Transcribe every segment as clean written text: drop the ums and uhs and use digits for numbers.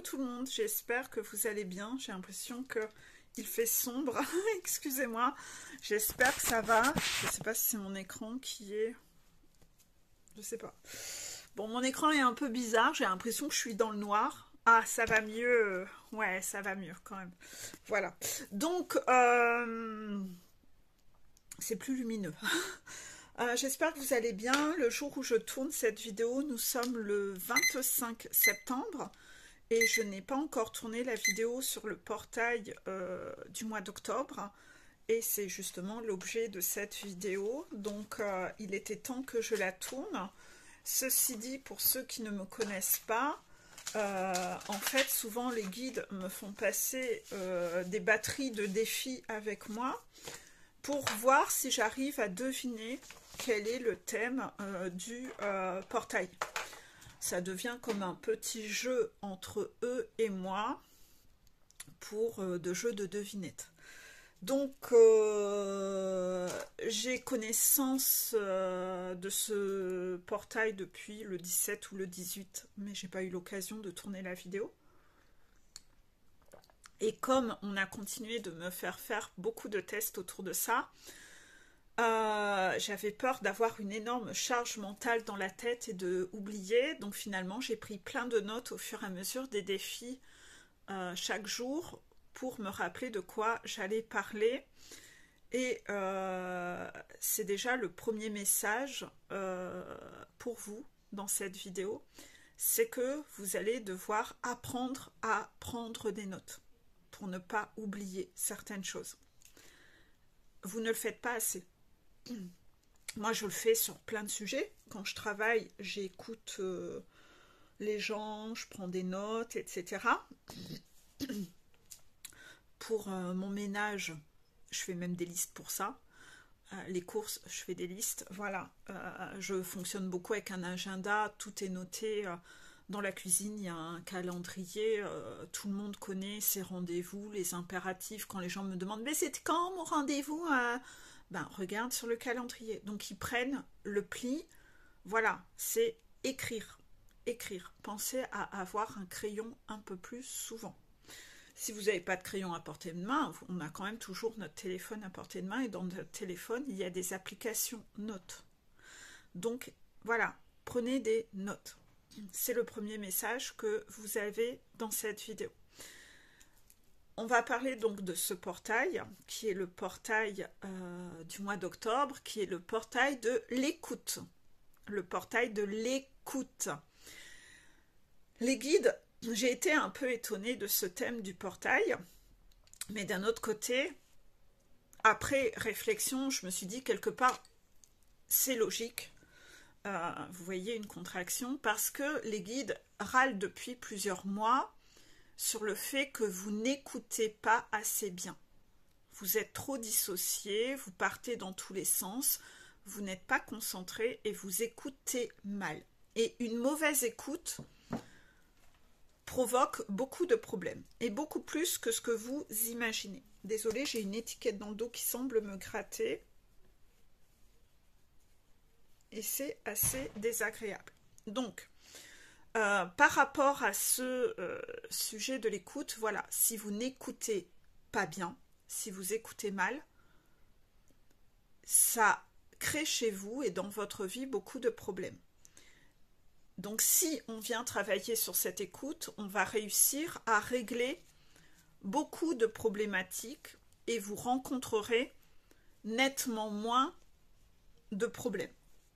tout le monde, j'espère que vous allez bien. J'ai l'impression que il fait sombre, excusez-moi. J'espère que ça va. Je ne sais pas si c'est mon écran qui est... Je sais pas. Bon, mon écran est un peu bizarre, j'ai l'impression que je suis dans le noir. Ah, ça va mieux. Ouais, ça va mieux quand même. Voilà. Donc, c'est plus lumineux. J'espère que vous allez bien. Le jour où je tourne cette vidéo, nous sommes le 25 septembre. Et je n'ai pas encore tourné la vidéo sur le portail du mois d'octobre. Et c'est justement l'objet de cette vidéo. Donc, il était temps que je la tourne. Ceci dit, pour ceux qui ne me connaissent pas, en fait, souvent les guides me font passer des batteries de défis avec moi pour voir si j'arrive à deviner quel est le thème du portail. Ça devient comme un petit jeu entre eux et moi pour de jeux de devinettes. Donc, j'ai connaissance de ce portail depuis le 17 ou le 18, mais j'ai pas eu l'occasion de tourner la vidéo. Et comme on a continué de me faire beaucoup de tests autour de ça, j'avais peur d'avoir une énorme charge mentale dans la tête et de oublier. Donc finalement, j'ai pris plein de notes au fur et à mesure des défis chaque jour pour me rappeler de quoi j'allais parler. Et c'est déjà le premier message pour vous dans cette vidéo, c'est que vous allez devoir apprendre à prendre des notes pour ne pas oublier certaines choses. Vous ne le faites pas assez. Moi, je le fais sur plein de sujets. Quand je travaille, j'écoute les gens, je prends des notes, etc. Pour mon ménage, je fais même des listes pour ça. Les courses, je fais des listes. Voilà, je fonctionne beaucoup avec un agenda. Tout est noté. Dans la cuisine, il y a un calendrier. Tout le monde connaît ses rendez-vous, les impératifs. Quand les gens me demandent « Mais c'est quand mon rendez-vous ?» Ben, regarde sur le calendrier. Donc, ils prennent le pli. Voilà, c'est écrire. Écrire. Pensez à avoir un crayon un peu plus souvent. Si vous n'avez pas de crayon à portée de main, on a quand même toujours notre téléphone à portée de main. Et dans notre téléphone, il y a des applications notes. Donc, voilà, prenez des notes. C'est le premier message que vous avez dans cette vidéo. On va parler donc de ce portail, qui est le portail du mois d'octobre, qui est le portail de l'écoute. Le portail de l'écoute. Les guides, j'ai été un peu étonnée de ce thème du portail, mais d'un autre côté, après réflexion, je me suis dit quelque part, c'est logique. Vous voyez une contraction, parce que les guides râlent depuis plusieurs mois sur le fait que vous n'écoutez pas assez bien. Vous êtes trop dissocié, vous partez dans tous les sens, vous n'êtes pas concentré et vous écoutez mal. Et une mauvaise écoute provoque beaucoup de problèmes, et beaucoup plus que ce que vous imaginez. Désolée, j'ai une étiquette dans le dos qui semble me gratter, et c'est assez désagréable. Donc, par rapport à ce sujet de l'écoute, voilà, si vous n'écoutez pas bien, si vous écoutez mal, ça crée chez vous et dans votre vie beaucoup de problèmes. Donc si on vient travailler sur cette écoute, on va réussir à régler beaucoup de problématiques et vous rencontrerez nettement moins de problèmes.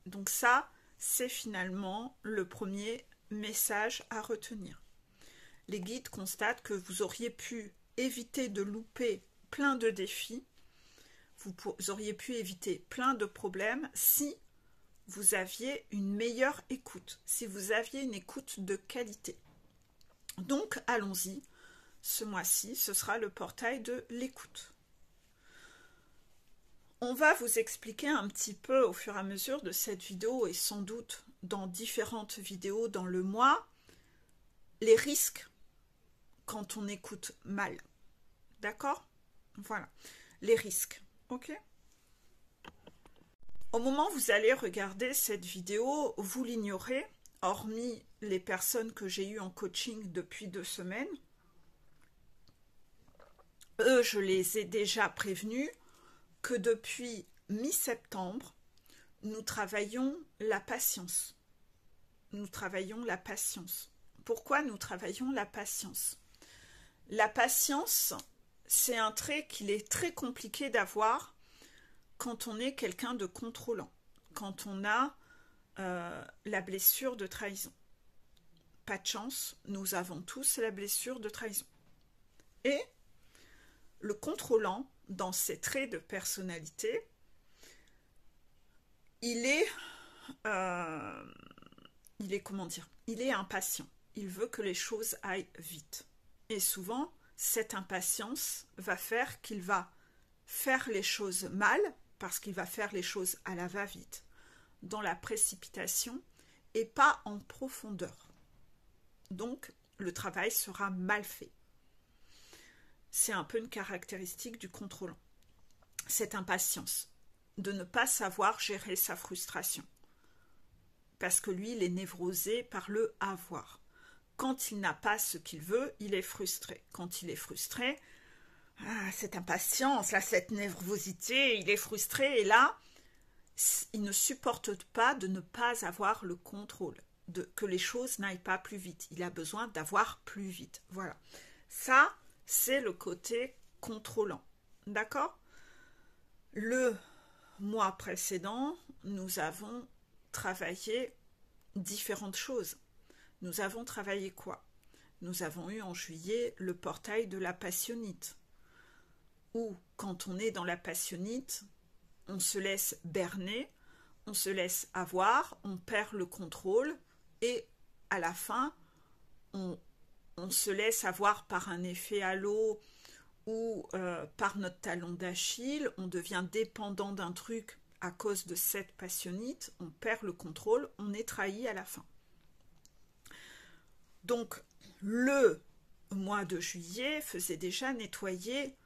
Donc ça, c'est finalement le premier message à retenir. Les guides constatent que vous auriez pu éviter de louper plein de défis, vous auriez pu éviter plein de problèmes si vous aviez une meilleure écoute, si vous aviez une écoute de qualité. Donc, allons-y. Ce mois-ci, ce sera le portail de l'écoute. On va vous expliquer un petit peu au fur et à mesure de cette vidéo et sans doute dans différentes vidéos dans le mois, les risques quand on écoute mal. D'accord? Voilà, les risques. Ok? Au moment où vous allez regarder cette vidéo, vous l'ignorez, hormis les personnes que j'ai eues en coaching depuis 2 semaines, eux, je les ai déjà prévenus que depuis mi-septembre, nous travaillons la patience. Nous travaillons la patience. Pourquoi nous travaillons la patience? La patience, c'est un trait qu'il est très compliqué d'avoir quand on est quelqu'un de contrôlant, quand on a la blessure de trahison. Pas de chance, nous avons tous la blessure de trahison. Et le contrôlant, dans ses traits de personnalité, il est comment dire? Il est impatient. Il veut que les choses aillent vite. Et souvent, cette impatience va faire qu'il va faire les choses mal, parce qu'il va faire les choses à la va-vite, dans la précipitation et pas en profondeur. Donc, le travail sera mal fait. C'est un peu une caractéristique du contrôlant. Cette impatience de ne pas savoir gérer sa frustration. Parce que lui, il est névrosé par le avoir. Quand il n'a pas ce qu'il veut, il est frustré. Quand il est frustré, cette impatience, là, cette névrosité, il est frustré et là, il ne supporte pas de ne pas avoir le contrôle, que les choses n'aillent pas plus vite. Il a besoin d'avoir plus vite. Voilà. Ça, c'est le côté contrôlant. D'accord? Le mois précédent, nous avons travaillé différentes choses. Nous avons travaillé quoi? Nous avons eu en juillet le portail de la passionnite, où quand on est dans la passionnite, on se laisse berner, on se laisse avoir, on perd le contrôle et à la fin, on se laisse avoir par un effet halo ou par notre talon d'Achille, on devient dépendant d'un truc à cause de cette passionnite, on perd le contrôle, on est trahi à la fin. Donc, le mois de juillet faisait déjà nettoyer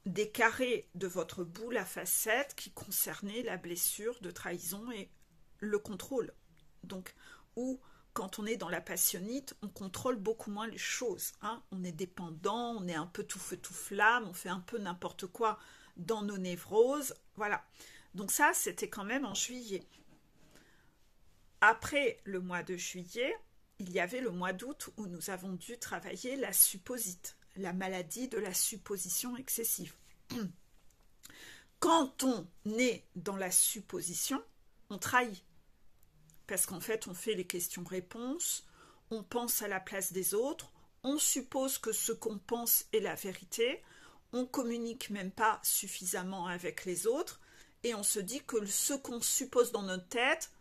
des carrés de votre boule à facettes qui concernaient la blessure de trahison et le contrôle. Donc, où quand on est dans la passionnite, on contrôle beaucoup moins les choses. Hein. On est dépendant, on est un peu tout feu tout flamme, on fait un peu n'importe quoi dans nos névroses. Voilà. Donc ça, c'était quand même en juillet. Après le mois de juillet, il y avait le mois d'août où nous avons dû travailler la supposite, la maladie de la supposition excessive. Quand on est dans la supposition, on trahit. Parce qu'en fait, on fait les questions-réponses, on pense à la place des autres, on suppose que ce qu'on pense est la vérité, on communique même pas suffisamment avec les autres, et on se dit que ce qu'on suppose dans notre tête,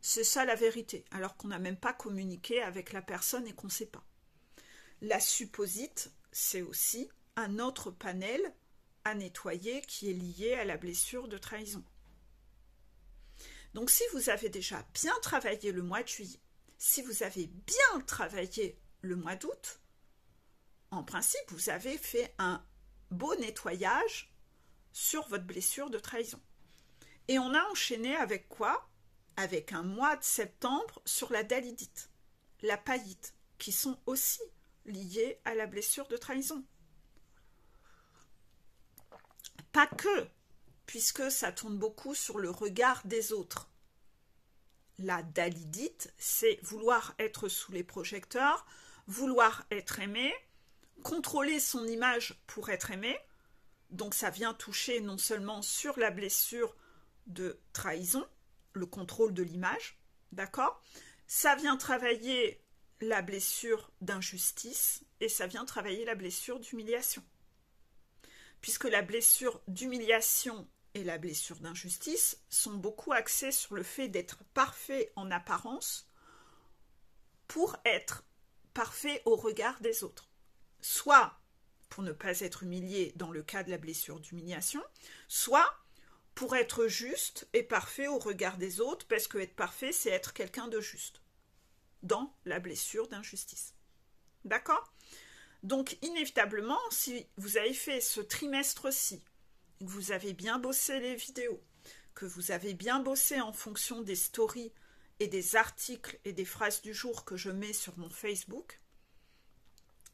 c'est ça la vérité, alors qu'on n'a même pas communiqué avec la personne et qu'on ne sait pas. La supposite, c'est aussi un autre panel à nettoyer qui est lié à la blessure de trahison. Donc si vous avez déjà bien travaillé le mois de juillet, si vous avez bien travaillé le mois d'août, en principe, vous avez fait un beau nettoyage sur votre blessure de trahison. Et on a enchaîné avec quoi? Avec un mois de septembre sur la dalidite, la païte, qui sont aussi liées à la blessure de trahison. Pas que, puisque ça tourne beaucoup sur le regard des autres. La dalidite, c'est vouloir être sous les projecteurs, vouloir être aimé, contrôler son image pour être aimé. Donc ça vient toucher non seulement sur la blessure de trahison, le contrôle de l'image, d'accord? Ça vient travailler la blessure d'injustice et ça vient travailler la blessure d'humiliation. Puisque la blessure d'humiliation et la blessure d'injustice sont beaucoup axées sur le fait d'être parfait en apparence pour être parfait au regard des autres. Soit pour ne pas être humilié dans le cas de la blessure d'humiliation, soit pour être juste et parfait au regard des autres, parce que être parfait, c'est être quelqu'un de juste, dans la blessure d'injustice. D'accord? Donc, inévitablement, si vous avez fait ce trimestre-ci, que vous avez bien bossé les vidéos, que vous avez bien bossé en fonction des stories et des articles et des phrases du jour que je mets sur mon Facebook,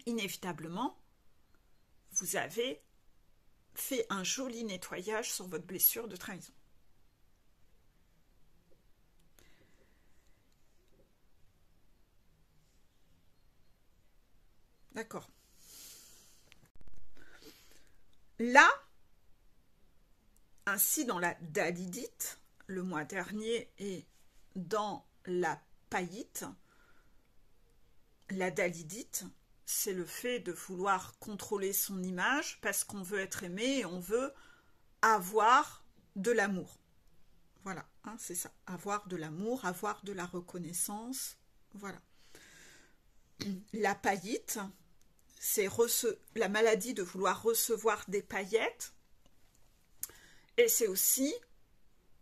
inévitablement, vous avez fait un joli nettoyage sur votre blessure de trahison. D'accord. Là, ainsi dans la dalidite, le mois dernier, et dans la païte, la dalidite, c'est le fait de vouloir contrôler son image parce qu'on veut être aimé et on veut avoir de l'amour. Voilà, hein, c'est ça, avoir de l'amour, avoir de la reconnaissance, voilà. La païte, c'est la maladie de vouloir recevoir des paillettes, et c'est aussi,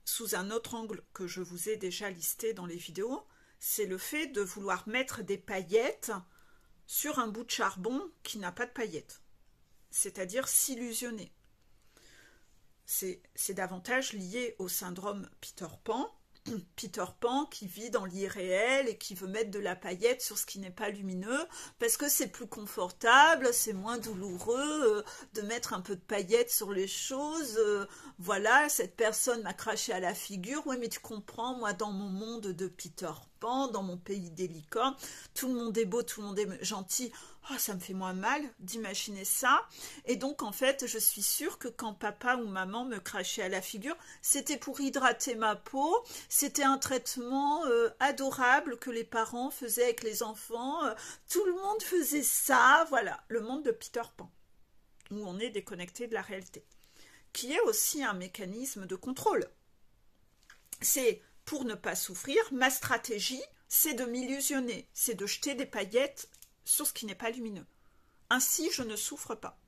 sous un autre angle que je vous ai déjà listé dans les vidéos, c'est le fait de vouloir mettre des paillettes sur un bout de charbon qui n'a pas de paillettes, c'est-à-dire s'illusionner. C'est davantage lié au syndrome Peter Pan. Peter Pan qui vit dans l'irréel et qui veut mettre de la paillette sur ce qui n'est pas lumineux parce que c'est plus confortable, c'est moins douloureux de mettre un peu de paillettes sur les choses. Voilà, cette personne m'a craché à la figure. Oui, mais tu comprends, moi dans mon monde de Peter Pan, dans mon pays des licornes, tout le monde est beau, tout le monde est gentil. Oh, ça me fait moins mal d'imaginer ça. Et donc, en fait, je suis sûre que quand papa ou maman me crachait à la figure, c'était pour hydrater ma peau. C'était un traitement adorable que les parents faisaient avec les enfants. Tout le monde faisait ça. Voilà, le monde de Peter Pan, où on est déconnecté de la réalité, qui est aussi un mécanisme de contrôle. C'est pour ne pas souffrir, ma stratégie, c'est de m'illusionner, c'est de jeter des paillettes sur ce qui n'est pas lumineux. Ainsi, je ne souffre pas.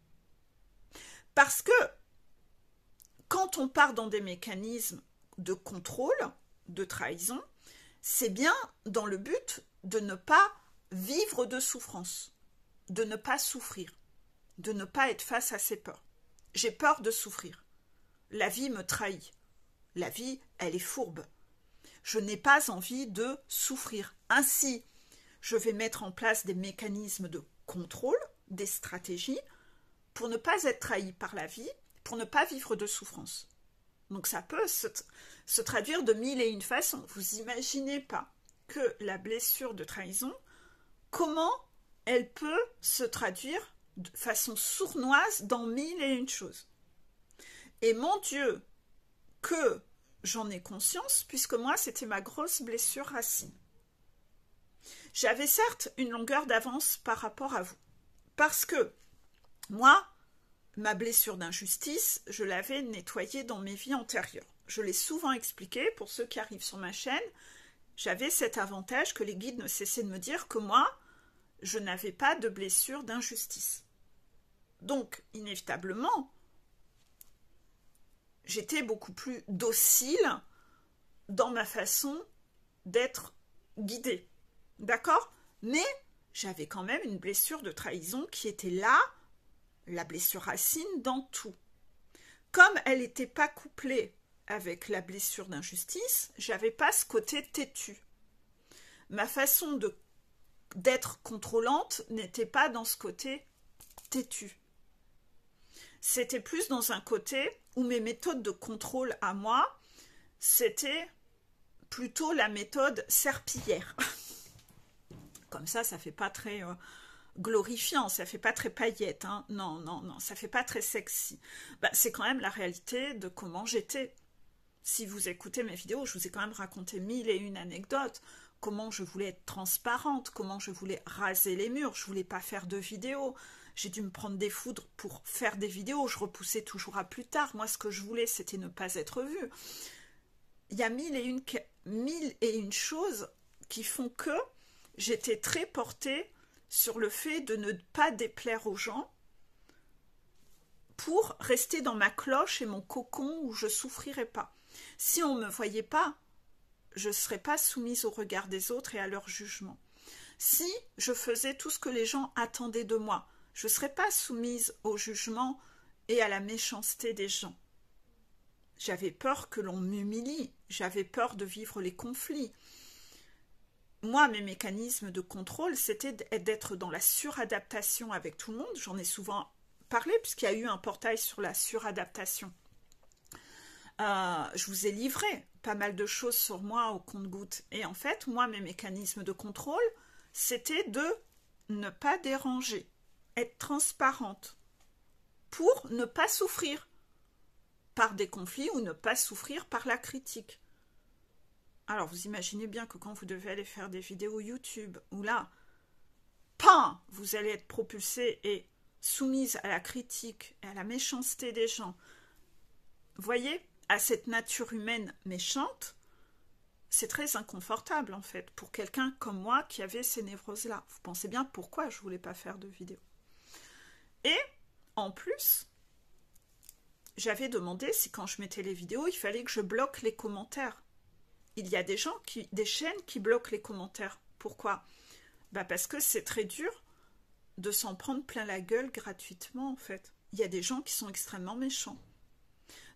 Parce que quand on part dans des mécanismes de contrôle, de trahison, c'est bien dans le but de ne pas vivre de souffrance, de ne pas souffrir, de ne pas être face à ses peurs. J'ai peur de souffrir. La vie me trahit. La vie, elle est fourbe. Je n'ai pas envie de souffrir. Ainsi, je vais mettre en place des mécanismes de contrôle, des stratégies, pour ne pas être trahi par la vie, pour ne pas vivre de souffrance. Donc ça peut se traduire de mille et une façons. Vous imaginez pas que la blessure de trahison, comment elle peut se traduire de façon sournoise dans mille et une choses. Et mon Dieu, que j'en ai conscience, puisque moi, c'était ma grosse blessure racine. J'avais certes une longueur d'avance par rapport à vous, parce que moi, ma blessure d'injustice, je l'avais nettoyée dans mes vies antérieures. Je l'ai souvent expliqué, pour ceux qui arrivent sur ma chaîne, j'avais cet avantage que les guides ne cessaient de me dire que moi, je n'avais pas de blessure d'injustice. Donc, inévitablement, j'étais beaucoup plus docile dans ma façon d'être guidée. D'accord? Mais j'avais quand même une blessure de trahison qui était là, la blessure racine dans tout. Comme elle n'était pas couplée avec la blessure d'injustice, j'avais pas ce côté têtu. Ma façon d'être contrôlante n'était pas dans ce côté têtu. C'était plus dans un côté où mes méthodes de contrôle à moi, c'était plutôt la méthode serpillière. Comme ça fait pas très glorifiant, ça fait pas très paillette, hein. Non, non, non, ça fait pas très sexy. C'est quand même la réalité de comment j'étais. Si vous écoutez mes vidéos, je vous ai quand même raconté mille et une anecdotes, comment je voulais être transparente, comment je voulais raser les murs, je voulais pas faire de vidéos. J'ai dû me prendre des foudres pour faire des vidéos, je repoussais toujours à plus tard. Moi, ce que je voulais, c'était ne pas être vue. Il y a mille et une choses qui font que j'étais très portée sur le fait de ne pas déplaire aux gens pour rester dans ma cloche et mon cocon où je ne souffrirais pas. Si on ne me voyait pas, je ne serais pas soumise au regard des autres et à leur jugement. Si je faisais tout ce que les gens attendaient de moi, je ne serais pas soumise au jugement et à la méchanceté des gens. J'avais peur que l'on m'humilie, j'avais peur de vivre les conflits. moi, mes mécanismes de contrôle, c'était d'être dans la suradaptation avec tout le monde. J'en ai souvent parlé, puisqu'il y a eu un portail sur la suradaptation. Je vous ai livré pas mal de choses sur moi au compte-gouttes. Et en fait, moi, mes mécanismes de contrôle, c'était de ne pas déranger, être transparente, pour ne pas souffrir par des conflits ou ne pas souffrir par la critique. Alors, vous imaginez bien que quand vous devez aller faire des vidéos YouTube, où là, vous allez être propulsé et soumise à la critique et à la méchanceté des gens. Vous voyez, à cette nature humaine méchante, c'est très inconfortable en fait, pour quelqu'un comme moi qui avait ces névroses-là. Vous pensez bien pourquoi je ne voulais pas faire de vidéo. Et, en plus, j'avais demandé si quand je mettais les vidéos, il fallait que je bloque les commentaires. Il y a des chaînes qui bloquent les commentaires. Pourquoi? Parce que c'est très dur de s'en prendre plein la gueule gratuitement, en fait. Il y a des gens qui sont extrêmement méchants.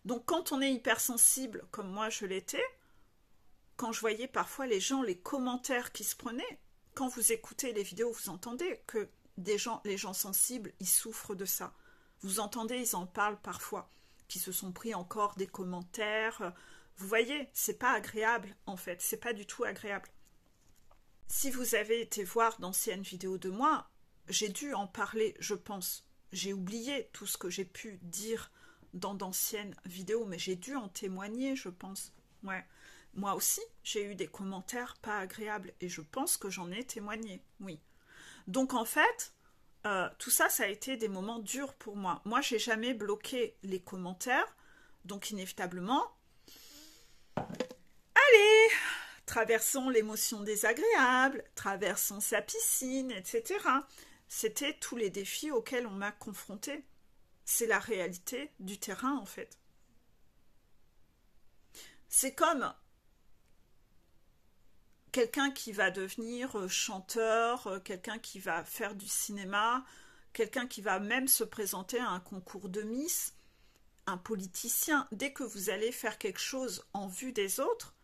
Donc, quand on est hypersensible, comme moi je l'étais, quand je voyais parfois les commentaires qui se prenaient, quand vous écoutez les vidéos, vous entendez que les gens sensibles, ils souffrent de ça. Vous entendez, ils en parlent parfois, qui se sont pris encore des commentaires. Vous voyez, c'est pas agréable en fait, c'est pas du tout agréable. Si vous avez été voir d'anciennes vidéos de moi, j'ai dû en parler, je pense. J'ai oublié tout ce que j'ai pu dire dans d'anciennes vidéos, mais j'ai dû en témoigner, je pense. Ouais. Moi aussi, j'ai eu des commentaires pas agréables et je pense que j'en ai témoigné, oui. Donc en fait, tout ça, ça a été des moments durs pour moi. Moi, j'ai jamais bloqué les commentaires, donc inévitablement, allez, traversons l'émotion désagréable, traversons sa piscine, etc. C'était tous les défis auxquels on m'a confrontée. C'est la réalité du terrain, en fait. C'est comme quelqu'un qui va devenir chanteur, quelqu'un qui va faire du cinéma, quelqu'un qui va même se présenter à un concours de Miss, un politicien. Dès que vous allez faire quelque chose en vue des autres,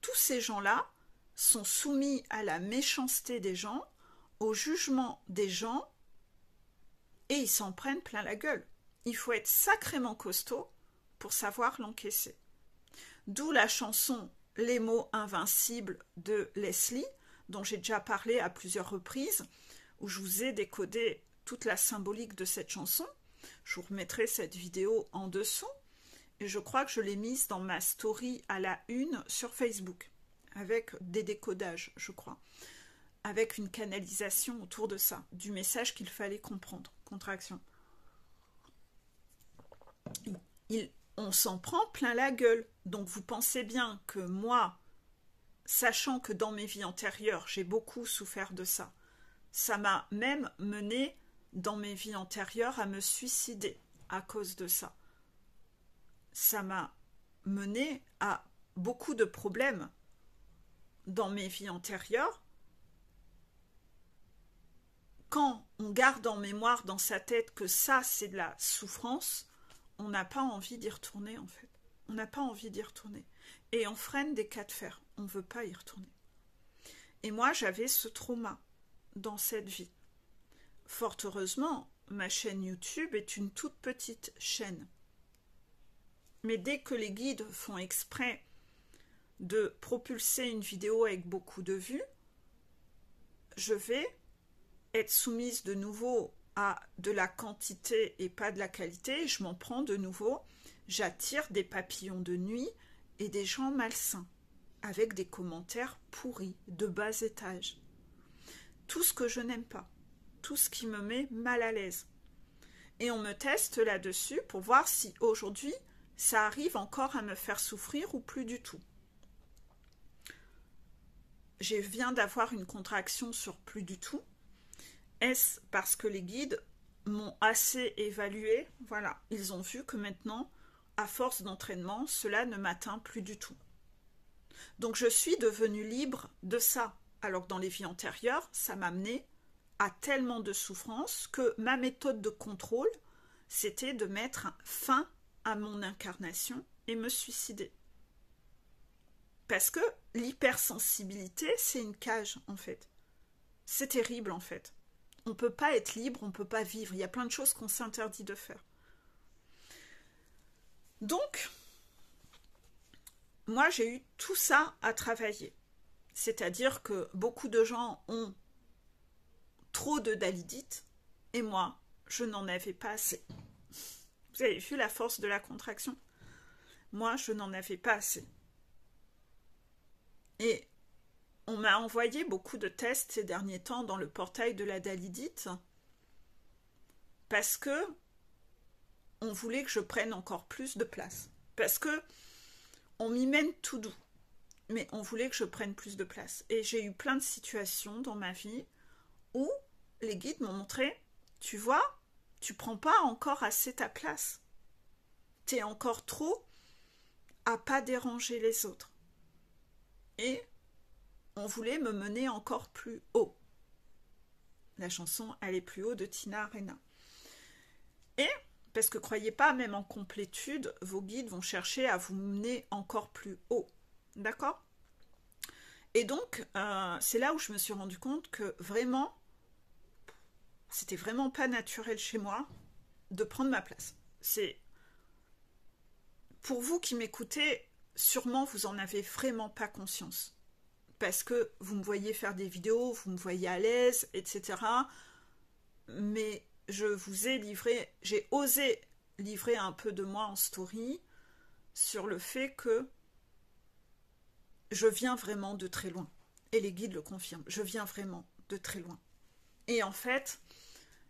tous ces gens-là sont soumis à la méchanceté des gens, au jugement des gens, et ils s'en prennent plein la gueule. Il faut être sacrément costaud pour savoir l'encaisser. D'où la chanson « Les mots invincibles » de Leslie, dont j'ai déjà parlé à plusieurs reprises, où je vous ai décodé toute la symbolique de cette chanson. Je vous remettrai cette vidéo en dessous. Et je crois que je l'ai mise dans ma story à la une sur Facebook, avec des décodages, je crois, avec une canalisation autour de ça, du message qu'il fallait comprendre. Contraction. On s'en prend plein la gueule. Donc vous pensez bien que moi, sachant que dans mes vies antérieures, j'ai beaucoup souffert de ça, ça m'a même mené dans mes vies antérieures à me suicider à cause de ça. Ça m'a mené à beaucoup de problèmes dans mes vies antérieures. Quand on garde en mémoire dans sa tête que ça, c'est de la souffrance, on n'a pas envie d'y retourner, en fait. On n'a pas envie d'y retourner. Et on freine des cas de fer. On ne veut pas y retourner. Et moi, j'avais ce trauma dans cette vie. Fort heureusement, ma chaîne YouTube est une toute petite chaîne. Mais dès que les guides font exprès de propulser une vidéo avec beaucoup de vues, je vais être soumise de nouveau à de la quantité et pas de la qualité. Je m'en prends de nouveau. J'attire des papillons de nuit et des gens malsains, avec des commentaires pourris, de bas étage. Tout ce que je n'aime pas, tout ce qui me met mal à l'aise. Et on me teste là-dessus pour voir si aujourd'hui, ça arrive encore à me faire souffrir ou plus du tout. Je viens d'avoir une contraction sur plus du tout. Est-ce parce que les guides m'ont assez évalué? Voilà, ils ont vu que maintenant, à force d'entraînement, cela ne m'atteint plus du tout. Donc je suis devenue libre de ça, alors que dans les vies antérieures, ça m'a amené à tellement de souffrance que ma méthode de contrôle, c'était de mettre fin à mon incarnation et me suicider. Parce que l'hypersensibilité, c'est une cage, en fait. C'est terrible, en fait. On ne peut pas être libre, on ne peut pas vivre. Il y a plein de choses qu'on s'interdit de faire. Donc, moi, j'ai eu tout ça à travailler. C'est-à-dire que beaucoup de gens ont trop de dalidite, et moi, je n'en avais pas assez. Vous avez vu la force de la contraction? Moi, je n'en avais pas assez. Et on m'a envoyé beaucoup de tests ces derniers temps dans le portail de la dalidite parce que on voulait que je prenne encore plus de place. Parce que on m'y mène tout doux, mais on voulait que je prenne plus de place. Et j'ai eu plein de situations dans ma vie où les guides m'ont montré, tu vois, tu prends pas encore assez ta place. T'es encore trop à pas déranger les autres. Et on voulait me mener encore plus haut. La chanson Aller plus haut de Tina Arena. Et, parce que croyez pas, même en complétude, vos guides vont chercher à vous mener encore plus haut. D'accord? Et donc, c'est là où je me suis rendu compte que vraiment, c'était vraiment pas naturel chez moi de prendre ma place. C'est pour vous qui m'écoutez, sûrement vous en avez vraiment pas conscience. Parce que vous me voyez faire des vidéos, vous me voyez à l'aise, etc. Mais je vous ai livré, j'ai osé livrer un peu de moi en story sur le fait que je viens vraiment de très loin. Et les guides le confirment, je viens vraiment de très loin. Et en fait,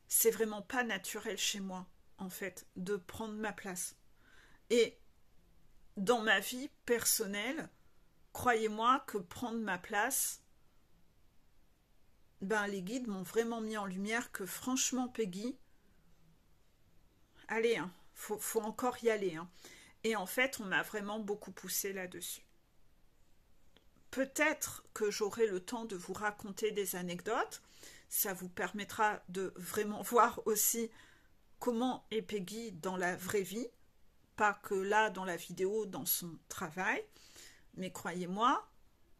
c'est vraiment pas naturel chez moi, en fait, de prendre ma place. Et dans ma vie personnelle, croyez-moi que prendre ma place, ben les guides m'ont vraiment mis en lumière que franchement, Peggy, allez, hein, faut encore y aller. Hein. Et en fait, on m'a vraiment beaucoup poussé là-dessus. Peut-être que j'aurai le temps de vous raconter des anecdotes. Ça vous permettra de vraiment voir aussi comment est Peggy dans la vraie vie. Pas que là, dans la vidéo, dans son travail. Mais croyez-moi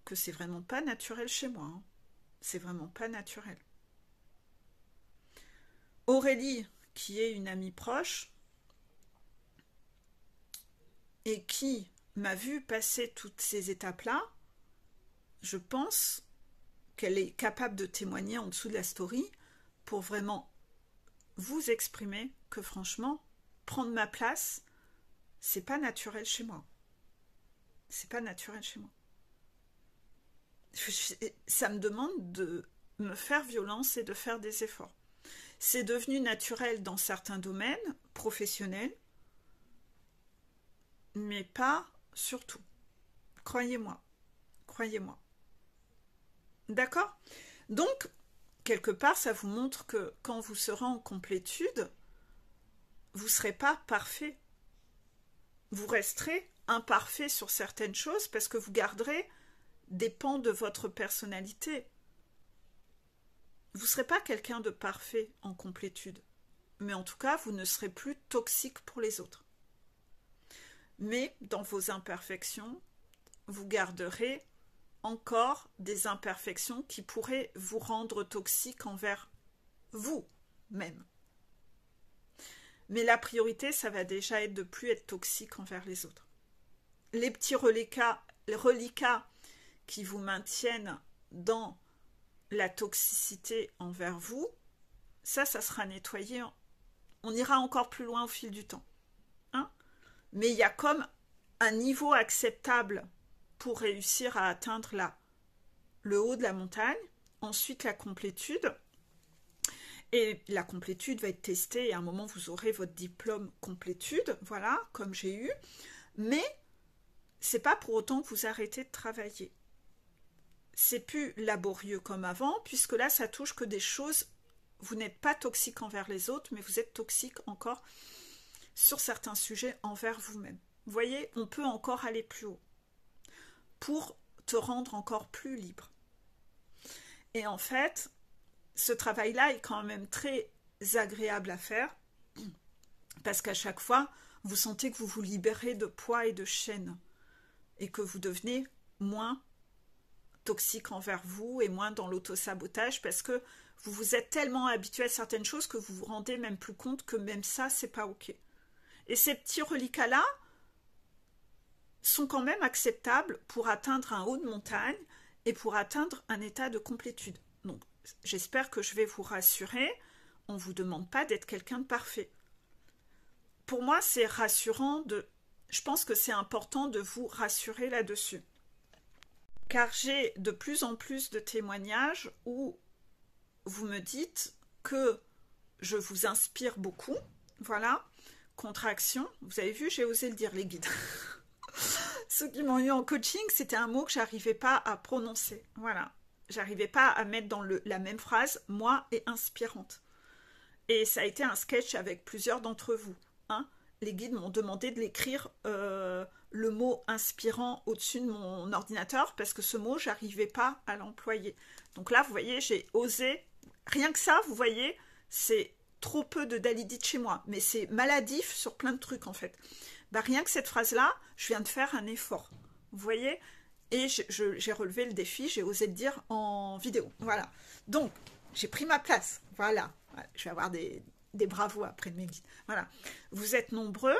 que c'est vraiment pas naturel chez moi. Hein. C'est vraiment pas naturel. Aurélie, qui est une amie proche, et qui m'a vu passer toutes ces étapes-là, je pense qu'elle est capable de témoigner en dessous de la story pour vraiment vous exprimer que franchement, prendre ma place, c'est pas naturel chez moi. C'est pas naturel chez moi. Ça me demande de me faire violence et de faire des efforts. C'est devenu naturel dans certains domaines professionnels, mais pas surtout. Croyez-moi. Croyez-moi. D'accord? Donc, quelque part, ça vous montre que quand vous serez en complétude, vous ne serez pas parfait. Vous resterez imparfait sur certaines choses parce que vous garderez des pans de votre personnalité. Vous ne serez pas quelqu'un de parfait en complétude, mais en tout cas, vous ne serez plus toxique pour les autres. Mais dans vos imperfections, vous garderez encore des imperfections qui pourraient vous rendre toxique envers vous-même. Mais la priorité, ça va déjà être de ne plus être toxique envers les autres. Les petits reliquats qui vous maintiennent dans la toxicité envers vous, ça sera nettoyé. On ira encore plus loin au fil du temps. Hein? Mais il y a comme un niveau acceptable pour réussir à atteindre le haut de la montagne, ensuite la complétude. Et la complétude va être testée et à un moment vous aurez votre diplôme complétude, voilà, comme j'ai eu. Mais c'est pas pour autant que vous arrêtez de travailler. C'est plus laborieux comme avant, puisque là ça touche que des choses, vous n'êtes pas toxique envers les autres, mais vous êtes toxique encore sur certains sujets envers vous-même. Vous voyez, on peut encore aller plus haut pour te rendre encore plus libre. Et en fait, ce travail-là est quand même très agréable à faire parce qu'à chaque fois, vous sentez que vous vous libérez de poids et de chaînes et que vous devenez moins toxique envers vous et moins dans l'auto-sabotage parce que vous vous êtes tellement habitué à certaines choses que vous vous rendez même plus compte que même ça, c'est pas ok. Et ces petits reliquats-là sont quand même acceptables pour atteindre un haut de montagne et pour atteindre un état de complétude. Donc, j'espère que je vais vous rassurer. On ne vous demande pas d'être quelqu'un de parfait. Pour moi, c'est rassurant de... Je pense que c'est important de vous rassurer là-dessus. Car j'ai de plus en plus de témoignages où vous me dites que je vous inspire beaucoup. Voilà. Contraction. Vous avez vu, j'ai osé le dire, les guides. Ceux qui m'ont eu en coaching, c'était un mot que j'arrivais pas à prononcer. Voilà. J'arrivais pas à mettre dans la même phrase, moi et inspirante. Et ça a été un sketch avec plusieurs d'entre vous. Hein. Les guides m'ont demandé de l'écrire le mot inspirant au-dessus de mon ordinateur parce que ce mot, j'arrivais pas à l'employer. Donc là, vous voyez, j'ai osé. Rien que ça, vous voyez, c'est trop peu de dalidite chez moi. Mais c'est maladif sur plein de trucs, en fait. Bah, rien que cette phrase-là, je viens de faire un effort. Vous voyez? Et j'ai relevé le défi, j'ai osé le dire en vidéo. Voilà. Donc, j'ai pris ma place. Voilà. Je vais avoir des bravos après de mes guides. Voilà. Vous êtes nombreux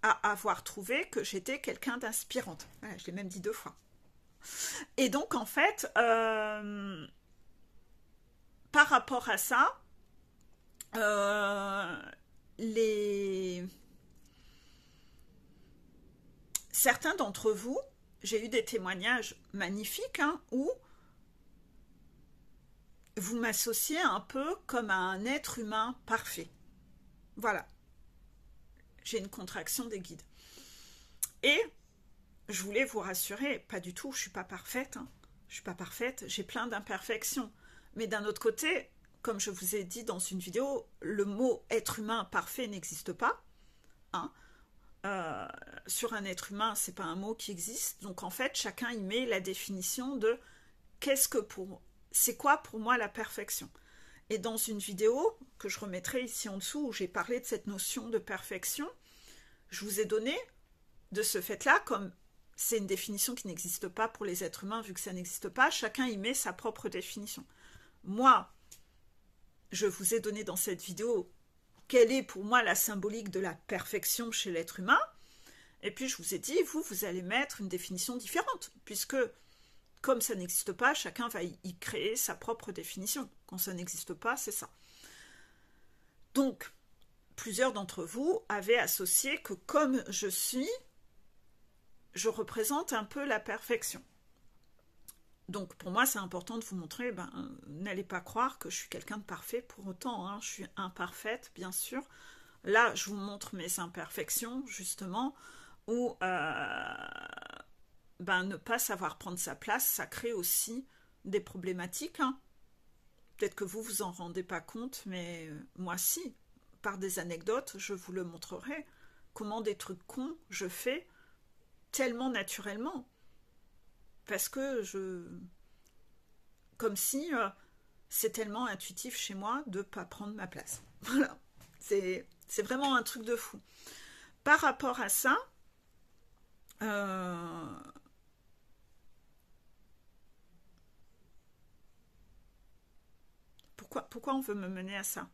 à avoir trouvé que j'étais quelqu'un d'inspirante. Voilà, je l'ai même dit 2 fois. Et donc, en fait, par rapport à ça, certains d'entre vous, j'ai eu des témoignages magnifiques où vous m'associez un peu comme à un être humain parfait. Voilà. J'ai une contraction des guides. Et je voulais vous rassurer, pas du tout, je ne suis pas parfaite. Je ne suis pas parfaite, j'ai plein d'imperfections. Mais d'un autre côté, comme je vous ai dit dans une vidéo, le mot être humain parfait n'existe pas. Sur un être humain, c'est pas un mot qui existe. Donc en fait, chacun y met la définition de c'est quoi pour moi la perfection. Et dans une vidéo que je remettrai ici en dessous où j'ai parlé de cette notion de perfection, je vous ai donné de ce fait-là, comme c'est une définition qui n'existe pas pour les êtres humains, vu que ça n'existe pas, chacun y met sa propre définition. Moi, je vous ai donné dans cette vidéo quelle est pour moi la symbolique de la perfection chez l'être humain, et puis je vous ai dit, vous allez mettre une définition différente, puisque comme ça n'existe pas, chacun va y créer sa propre définition. Quand ça n'existe pas, c'est ça. Donc, plusieurs d'entre vous avaient associé que comme je suis, je représente un peu la perfection. Donc pour moi c'est important de vous montrer, n'allez pas croire que je suis quelqu'un de parfait pour autant, je suis imparfaite bien sûr. Là je vous montre mes imperfections justement, où ne pas savoir prendre sa place, ça crée aussi des problématiques. Peut-être que vous vous en rendez pas compte, mais moi si, par des anecdotes, je vous le montrerai, comment des trucs cons je fais tellement naturellement. Parce que comme si c'est tellement intuitif chez moi de ne pas prendre ma place. Voilà. C'est vraiment un truc de fou. Par rapport à ça, pourquoi on veut me mener à ça?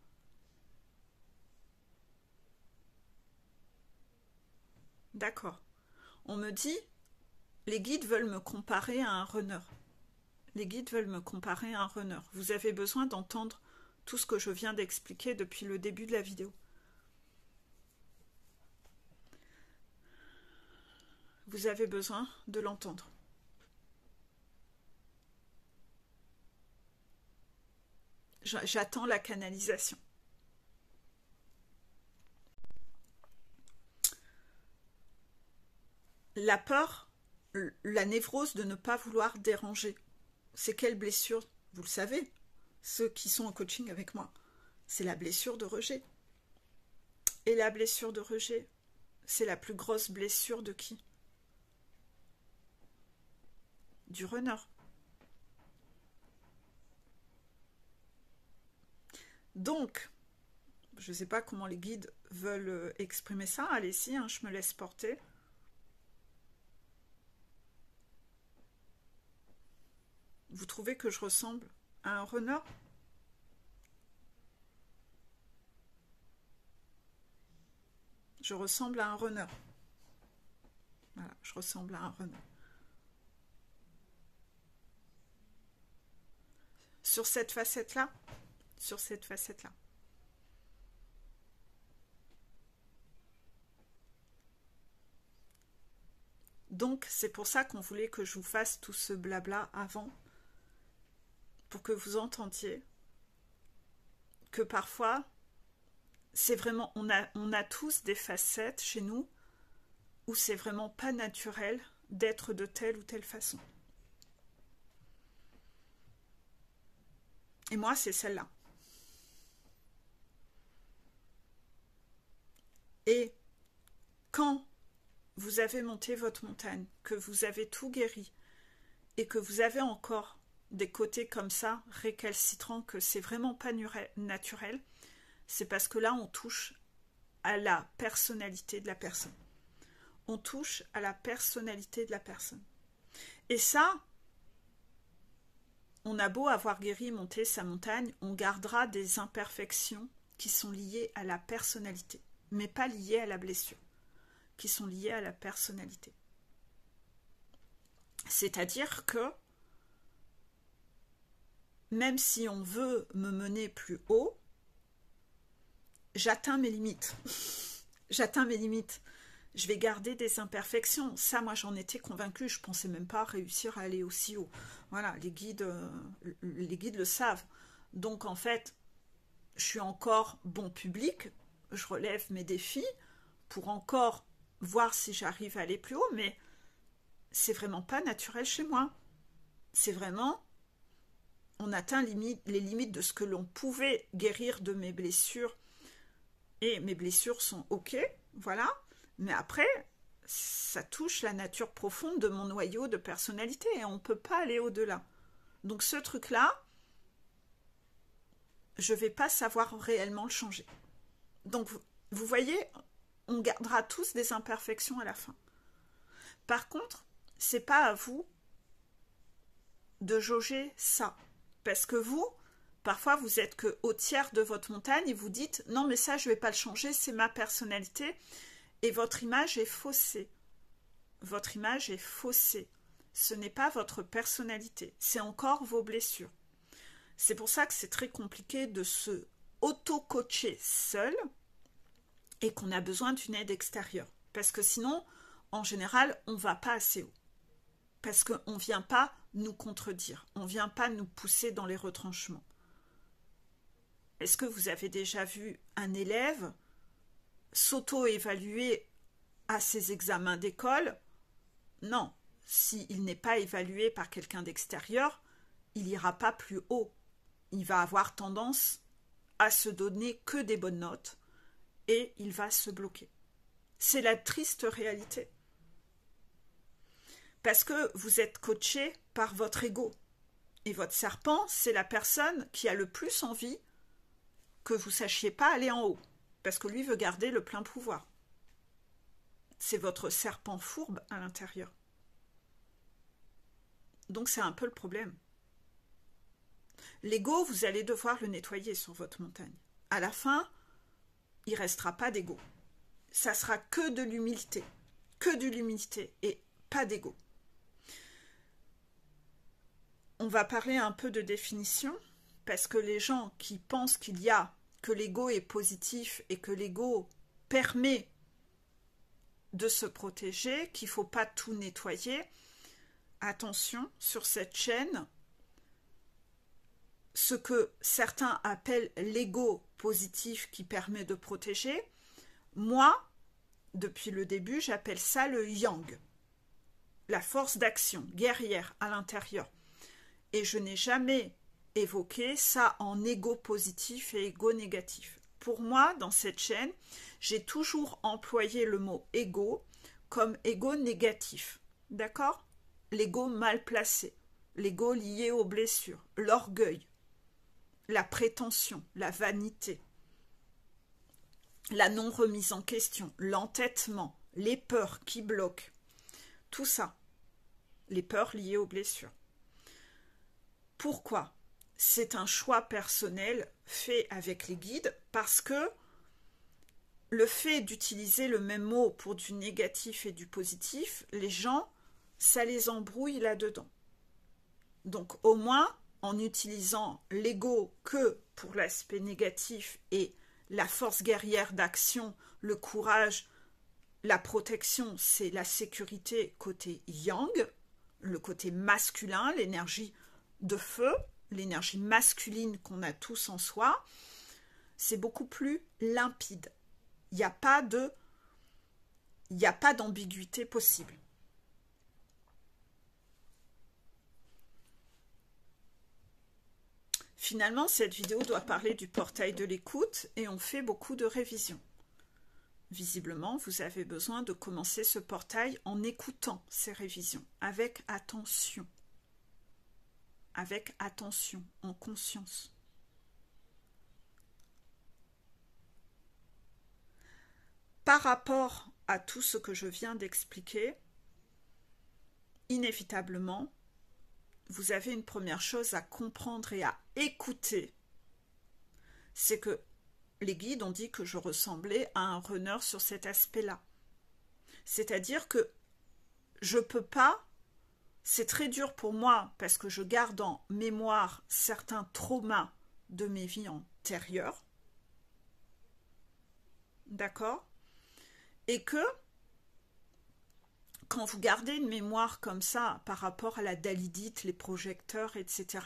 D'accord. On me dit, les guides veulent me comparer à un runner. Les guides veulent me comparer à un runner. Vous avez besoin d'entendre tout ce que je viens d'expliquer depuis le début de la vidéo. Vous avez besoin de l'entendre. J'attends la canalisation. La peur, la névrose de ne pas vouloir déranger, c'est quelle blessure? Vous le savez, ceux qui sont en coaching avec moi, c'est la blessure de rejet. Et la blessure de rejet, c'est la plus grosse blessure de qui? Du runner. Donc, je ne sais pas comment les guides veulent exprimer ça. Allez-y, je me laisse porter. Vous trouvez que je ressemble à un renard? Je ressemble à un renard. Voilà, je ressemble à un renard. Sur cette facette-là, sur cette facette-là. Donc, c'est pour ça qu'on voulait que je vous fasse tout ce blabla avant, pour que vous entendiez que parfois, c'est vraiment, on a tous des facettes chez nous où c'est vraiment pas naturel d'être de telle ou telle façon. Et moi, c'est celle-là. Et quand vous avez monté votre montagne, que vous avez tout guéri, et que vous avez encore des côtés comme ça, récalcitrants, que c'est vraiment pas naturel, c'est parce que là, on touche à la personnalité de la personne. On touche à la personnalité de la personne. Et ça, on a beau avoir guéri, monté sa montagne, on gardera des imperfections qui sont liées à la personnalité, mais pas liées à la blessure, qui sont liées à la personnalité. C'est-à-dire que même si on veut me mener plus haut, j'atteins mes limites. J'atteins mes limites. Je vais garder des imperfections. Ça, moi, j'en étais convaincue. Je ne pensais même pas réussir à aller aussi haut. Voilà, les guides le savent. Donc, en fait, je suis encore bon public. Je relève mes défis pour encore voir si j'arrive à aller plus haut. Mais c'est vraiment pas naturel chez moi. C'est vraiment... On atteint les limites de ce que l'on pouvait guérir de mes blessures. Et mes blessures sont OK, voilà. Mais après, ça touche la nature profonde de mon noyau de personnalité et on ne peut pas aller au-delà. Donc ce truc-là, je ne vais pas savoir réellement le changer. Donc vous voyez, on gardera tous des imperfections à la fin. Par contre, ce n'est pas à vous de jauger ça. Parce que vous, parfois, vous êtes qu'au tiers de votre montagne et vous dites « Non, mais ça, je ne vais pas le changer, c'est ma personnalité. » Et votre image est faussée. Votre image est faussée. Ce n'est pas votre personnalité, c'est encore vos blessures. C'est pour ça que c'est très compliqué de se auto-coacher seul et qu'on a besoin d'une aide extérieure. Parce que sinon, en général, on ne va pas assez haut. Parce qu'on ne vient pas nous contredire, on ne vient pas nous pousser dans les retranchements. Est-ce que vous avez déjà vu un élève s'auto-évaluer à ses examens d'école? Non, s'il n'est pas évalué par quelqu'un d'extérieur, il n'ira pas plus haut. Il va avoir tendance à se donner que des bonnes notes et il va se bloquer. C'est la triste réalité. Parce que vous êtes coaché par votre ego. Et votre serpent, c'est la personne qui a le plus envie que vous ne sachiez pas aller en haut. Parce que lui veut garder le plein pouvoir. C'est votre serpent fourbe à l'intérieur. Donc c'est un peu le problème. L'ego, vous allez devoir le nettoyer sur votre montagne. À la fin, il ne restera pas d'ego. Ça sera que de l'humilité. Que de l'humilité et pas d'ego. On va parler un peu de définition, parce que les gens qui pensent que l'ego est positif et que l'ego permet de se protéger, qu'il ne faut pas tout nettoyer, attention, sur cette chaîne, ce que certains appellent l'ego positif qui permet de protéger, moi, depuis le début, j'appelle ça le yang, la force d'action guerrière à l'intérieur. Et je n'ai jamais évoqué ça en ego positif et ego négatif. Pour moi, dans cette chaîne, j'ai toujours employé le mot ego comme ego négatif. D'accord? L'ego mal placé, l'ego lié aux blessures, l'orgueil, la prétention, la vanité, la non-remise en question, l'entêtement, les peurs qui bloquent, tout ça, les peurs liées aux blessures. Pourquoi? C'est un choix personnel fait avec les guides parce que le fait d'utiliser le même mot pour du négatif et du positif, les gens, ça les embrouille là-dedans. Donc au moins, en utilisant l'ego que pour l'aspect négatif et la force guerrière d'action, le courage, la protection, c'est la sécurité côté yang, le côté masculin, l'énergie de feu, l'énergie masculine qu'on a tous en soi, c'est beaucoup plus limpide. Il n'y a pas d'ambiguïté possible. Finalement, cette vidéo doit parler du portail de l'écoute et on fait beaucoup de révisions. Visiblement, vous avez besoin de commencer ce portail en écoutant ces révisions, avec attention, en conscience. Par rapport à tout ce que je viens d'expliquer, inévitablement, vous avez une première chose à comprendre et à écouter, c'est que les guides ont dit que je ressemblais à un runner sur cet aspect-là. C'est-à-dire que je ne peux pas, c'est très dur pour moi parce que je garde en mémoire certains traumas de mes vies antérieures. D'accord? Et que quand vous gardez une mémoire comme ça par rapport à la dalidite, les projecteurs, etc.,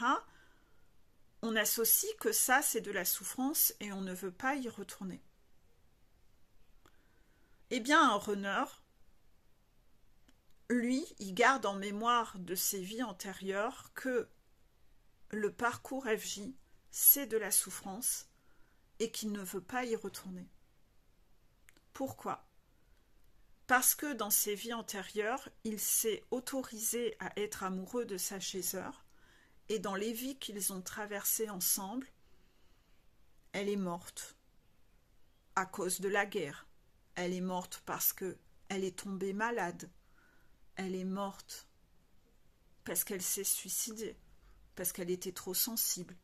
on associe que ça, c'est de la souffrance et on ne veut pas y retourner. Eh bien, un runner, lui, il garde en mémoire de ses vies antérieures que le parcours FJ, c'est de la souffrance et qu'il ne veut pas y retourner. Pourquoi? Parce que dans ses vies antérieures, il s'est autorisé à être amoureux de sa chasseur et dans les vies qu'ils ont traversées ensemble, elle est morte à cause de la guerre. Elle est morte parce qu'elle est tombée malade. Elle est morte parce qu'elle s'est suicidée, parce qu'elle était trop sensible.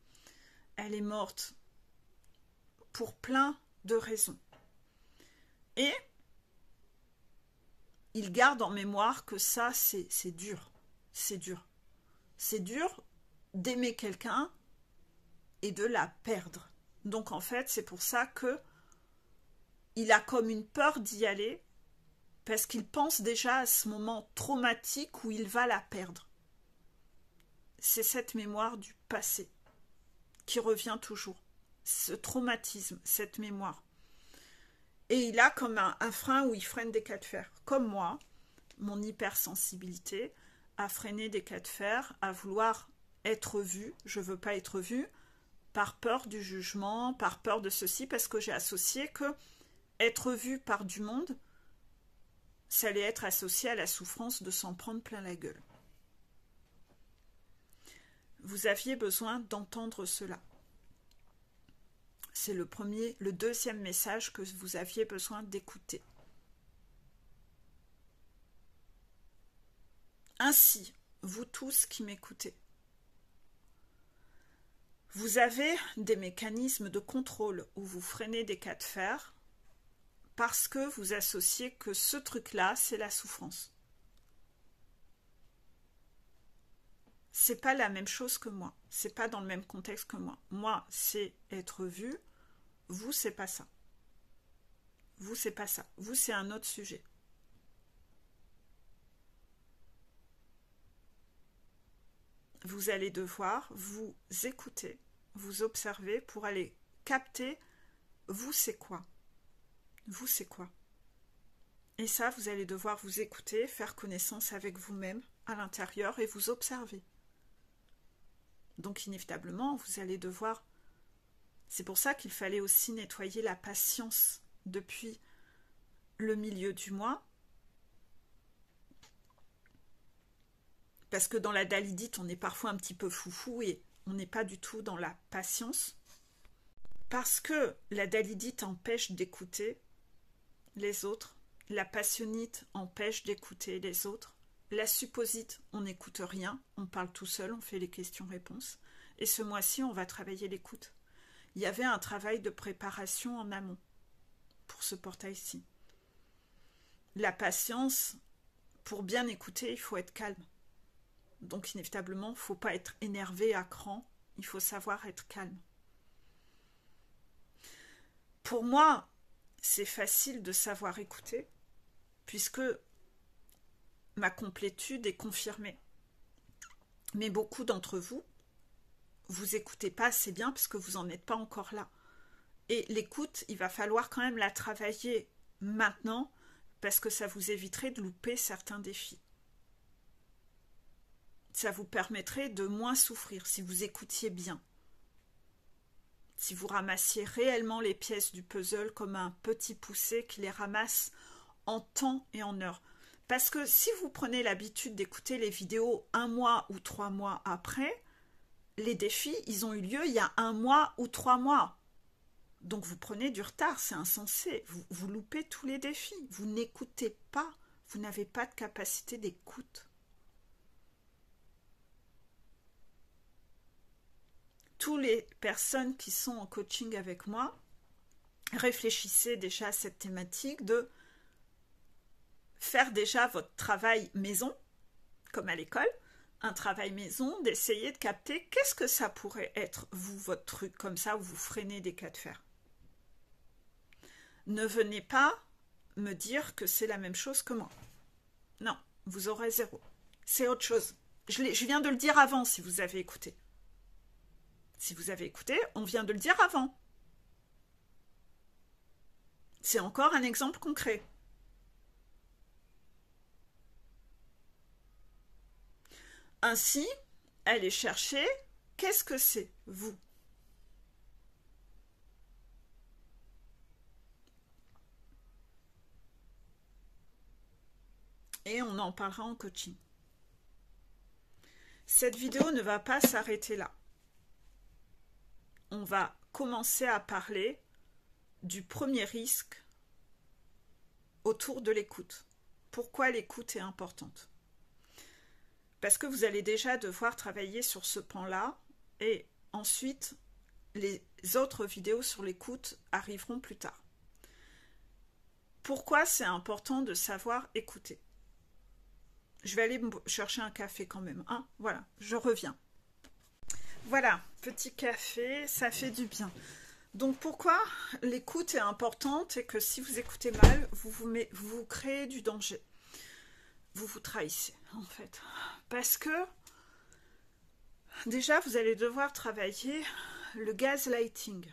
Elle est morte pour plein de raisons. Et il garde en mémoire que ça, c'est dur. C'est dur. C'est dur d'aimer quelqu'un et de la perdre. Donc en fait, c'est pour ça que il a comme une peur d'y aller parce qu'il pense déjà à ce moment traumatique où il va la perdre. C'est cette mémoire du passé qui revient toujours. Ce traumatisme, cette mémoire. Et il a comme un frein où il freine des cas de fer. Comme moi, mon hypersensibilité a freiné des cas de fer, à vouloir être vu, je ne veux pas être vu, par peur du jugement, par peur de ceci, parce que j'ai associé que être vu par du monde, ça allait être associé à la souffrance de s'en prendre plein la gueule. Vous aviez besoin d'entendre cela. C'est le deuxième message que vous aviez besoin d'écouter. Ainsi, vous tous qui m'écoutez, vous avez des mécanismes de contrôle où vous freinez des cas de fer parce que vous associez que ce truc-là, c'est la souffrance. C'est pas la même chose que moi. C'est pas dans le même contexte que moi. Moi, c'est être vu. Vous, c'est pas ça. Vous, c'est pas ça. Vous, c'est un autre sujet. Vous allez devoir vous écouter, vous observer pour aller capter vous, c'est quoi. Vous, c'est quoi. Et ça, vous allez devoir vous écouter, faire connaissance avec vous-même à l'intérieur et vous observer. Donc inévitablement, vous allez devoir... C'est pour ça qu'il fallait aussi nettoyer la patience depuis le milieu du mois. Parce que dans la dalidite, on est parfois un petit peu foufou et on n'est pas du tout dans la patience. Parce que la dalidite empêche d'écouter les autres, la passionnite empêche d'écouter les autres, la supposite, on n'écoute rien, on parle tout seul, on fait les questions-réponses. Et ce mois-ci, on va travailler l'écoute. Il y avait un travail de préparation en amont pour ce portail-ci. La patience, pour bien écouter, il faut être calme. Donc inévitablement, il ne faut pas être énervé à cran, il faut savoir être calme. Pour moi, c'est facile de savoir écouter, puisque ma complétude est confirmée. Mais beaucoup d'entre vous, vous écoutez pas assez bien parce que vous n'en êtes pas encore là. Et l'écoute, il va falloir quand même la travailler maintenant parce que ça vous éviterait de louper certains défis. Ça vous permettrait de moins souffrir si vous écoutiez bien. Si vous ramassiez réellement les pièces du puzzle comme un petit poussé qui les ramasse en temps et en heure. Parce que si vous prenez l'habitude d'écouter les vidéos 1 mois ou 3 mois après, les défis, ils ont eu lieu il y a 1 mois ou 3 mois. Donc vous prenez du retard, c'est insensé. Vous loupez tous les défis. Vous n'écoutez pas. Vous n'avez pas de capacité d'écoute. Toutes les personnes qui sont en coaching avec moi, réfléchissez déjà à cette thématique de faire déjà votre travail maison, comme à l'école, un travail maison, d'essayer de capter qu'est-ce que ça pourrait être, vous, votre truc, comme ça, où vous freinez des cas de fer. Ne venez pas me dire que c'est la même chose que moi. Non, vous aurez 0. C'est autre chose. Je viens de le dire avant, si vous avez écouté. Si vous avez écouté, on vient de le dire avant. C'est encore un exemple concret. Ainsi, allez chercher qu'est-ce que c'est, vous. Et on en parlera en coaching. Cette vidéo ne va pas s'arrêter là. On va commencer à parler du premier risque autour de l'écoute. Pourquoi l'écoute est importante? Parce que vous allez déjà devoir travailler sur ce pan-là et ensuite les autres vidéos sur l'écoute arriveront plus tard. Pourquoi c'est important de savoir écouter? Je vais aller chercher un café quand même. Hein, voilà, je reviens. Voilà, petit café, ça fait du bien. Donc pourquoi l'écoute est importante et que si vous écoutez mal, vous créez du danger. Vous vous trahissez en fait. Parce que déjà vous allez devoir travailler le gaslighting.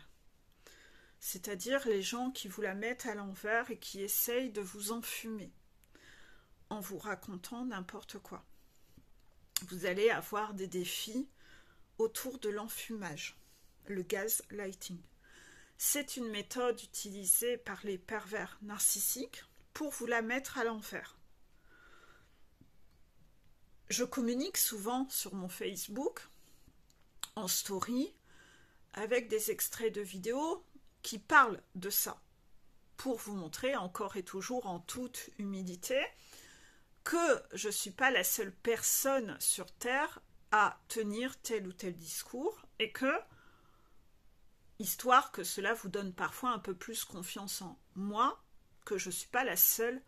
C'est-à-dire les gens qui vous la mettent à l'envers et qui essayent de vous enfumer en vous racontant n'importe quoi. Vous allez avoir des défis autour de l'enfumage, le gaslighting. C'est une méthode utilisée par les pervers narcissiques pour vous la mettre à l'envers. Je communique souvent sur mon Facebook, en story, avec des extraits de vidéos qui parlent de ça, pour vous montrer encore et toujours en toute humilité que je ne suis pas la seule personne sur Terre à tenir tel ou tel discours et que, histoire que cela vous donne parfois un peu plus confiance en moi, que je ne suis pas la seule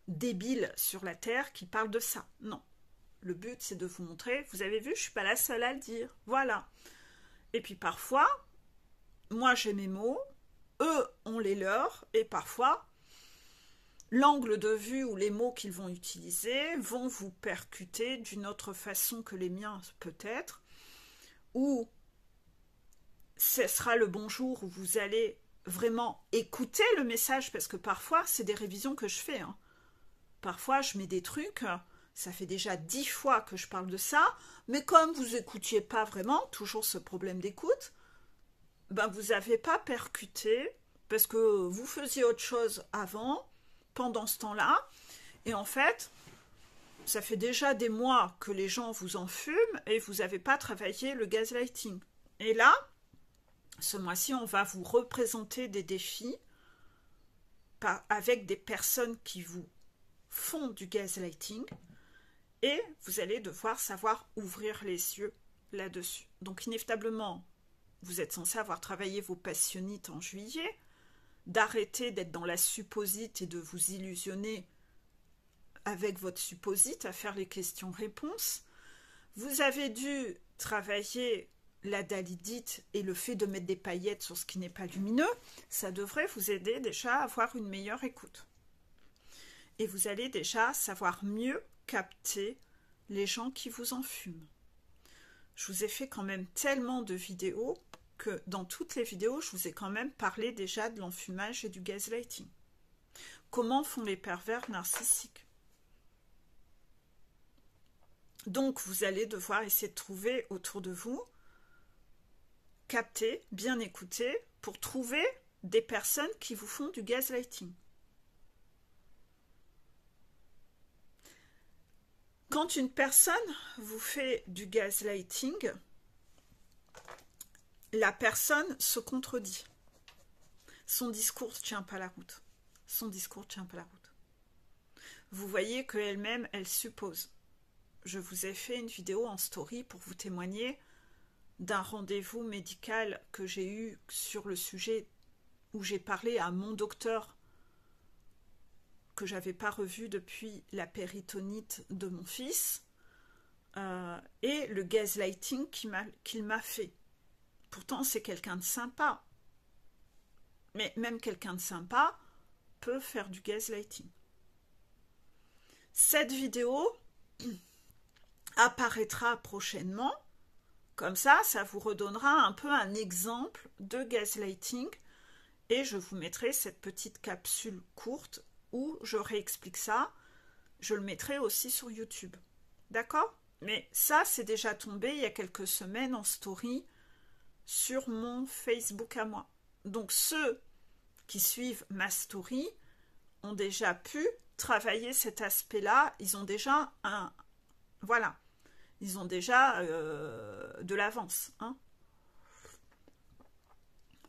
débile sur la Terre qui parle de ça. Non. Le but, c'est de vous montrer, vous avez vu, je ne suis pas la seule à le dire. Voilà. Et puis parfois, moi j'ai mes mots, eux ont les leurs, et parfois, l'angle de vue ou les mots qu'ils vont utiliser vont vous percuter d'une autre façon que les miens peut-être, ou ce sera le bon jour où vous allez vraiment écouter le message, parce que parfois, c'est des révisions que je fais. Hein. Parfois, je mets des trucs, ça fait déjà 10 fois que je parle de ça, mais comme vous n'écoutiez pas vraiment, toujours ce problème d'écoute, ben vous n'avez pas percuté, parce que vous faisiez autre chose avant, pendant ce temps-là, et en fait, ça fait déjà des mois que les gens vous enfument et vous n'avez pas travaillé le gaslighting. Et là, ce mois-ci, on va vous représenter des défis avec des personnes qui vous font du gaslighting Et vous allez devoir savoir ouvrir les yeux là-dessus. Donc inévitablement, vous êtes censé avoir travaillé vos passionites en juillet, d'arrêter d'être dans la supposite et de vous illusionner avec votre supposite à faire les questions-réponses. Vous avez dû travailler la dalidite et le fait de mettre des paillettes sur ce qui n'est pas lumineux. Ça devrait vous aider déjà à avoir une meilleure écoute. Et vous allez déjà savoir mieux capter les gens qui vous enfument. Je vous ai fait quand même tellement de vidéos que dans toutes les vidéos, je vous ai quand même parlé déjà de l'enfumage et du gaslighting. Comment font les pervers narcissiques? Donc, vous allez devoir essayer de trouver autour de vous, capter, bien écouter, pour trouver des personnes qui vous font du gaslighting. Quand une personne vous fait du gaslighting, la personne se contredit. Son discours ne tient pas la route. Son discours ne tient pas la route. Vous voyez qu'elle-même, elle suppose. Je vous ai fait une vidéo en story pour vous témoigner d'un rendez-vous médical que j'ai eu sur le sujet où j'ai parlé à mon docteur que j'avais pas revu depuis la péritonite de mon fils et le gaslighting qu'il m'a fait. Pourtant, c'est quelqu'un de sympa. Mais même quelqu'un de sympa peut faire du gaslighting. Cette vidéo apparaîtra prochainement. Comme ça vous redonnera un peu un exemple de gaslighting. Et je vous mettrai cette petite capsule courte où je réexplique ça. Je le mettrai aussi sur YouTube. D'accord? Mais ça, c'est déjà tombé il y a quelques semaines en story sur mon Facebook à moi. Donc ceux qui suivent ma story ont déjà pu travailler cet aspect-là. Ils ont déjà voilà. Ils ont déjà de l'avance. Hein.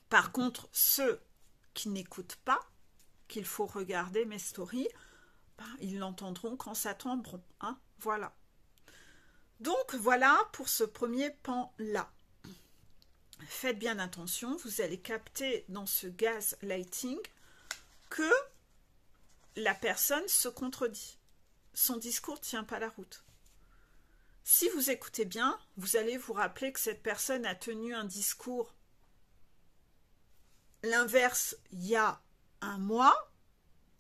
Par contre, ceux qui n'écoutent pas, qu'il faut regarder mes stories, ils l'entendront quand ça tomberont. Hein. Voilà. Donc, voilà pour ce premier pan-là. Faites bien attention, vous allez capter dans ce gaslighting que la personne se contredit. Son discours ne tient pas la route. Si vous écoutez bien, vous allez vous rappeler que cette personne a tenu un discours l'inverse il y a un mois.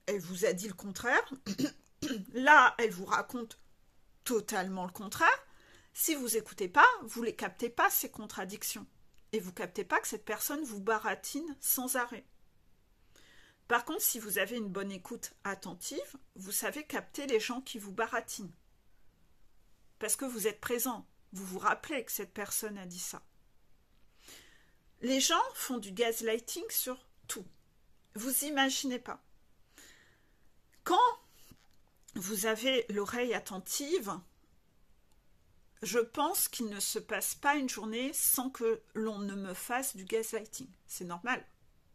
Elle vous a dit le contraire. Là, elle vous raconte totalement le contraire. Si vous n'écoutez pas, vous ne les captez pas, ces contradictions. Et vous ne captez pas que cette personne vous baratine sans arrêt. Par contre, si vous avez une bonne écoute attentive, vous savez capter les gens qui vous baratinent. Parce que vous êtes présent. Vous vous rappelez que cette personne a dit ça. Les gens font du gaslighting sur tout. Vous imaginez pas. Quand vous avez l'oreille attentive, je pense qu'il ne se passe pas une journée sans que l'on ne me fasse du gaslighting. C'est normal.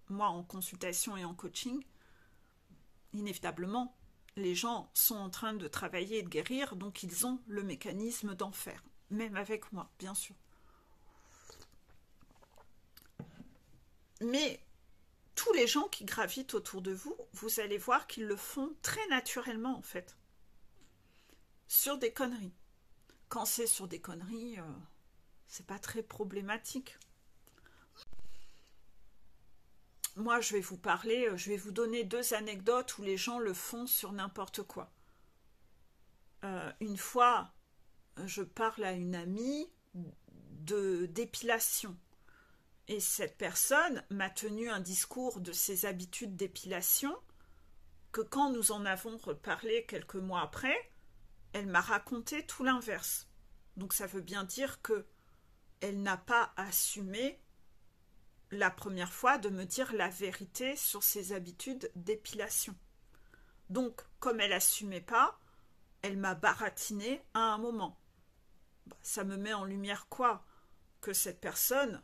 Moi, en consultation et en coaching, inévitablement, les gens sont en train de travailler et de guérir, donc ils ont le mécanisme d'en faire. Même avec moi, bien sûr. Mais tous les gens qui gravitent autour de vous, vous allez voir qu'ils le font très naturellement, en fait. Sur des conneries. Quand c'est sur des conneries, c'est pas très problématique. Moi, je vais vous parler, je vais vous donner 2 anecdotes où les gens le font sur n'importe quoi. Une fois, je parle à une amie d'épilation. Et cette personne m'a tenu un discours de ses habitudes d'épilation que quand nous en avons reparlé quelques mois après, elle m'a raconté tout l'inverse. Donc ça veut bien dire que elle n'a pas assumé la première fois de me dire la vérité sur ses habitudes d'épilation. Donc, comme elle n'assumait pas, elle m'a baratiné à un moment. Ça me met en lumière quoi? Que cette personne,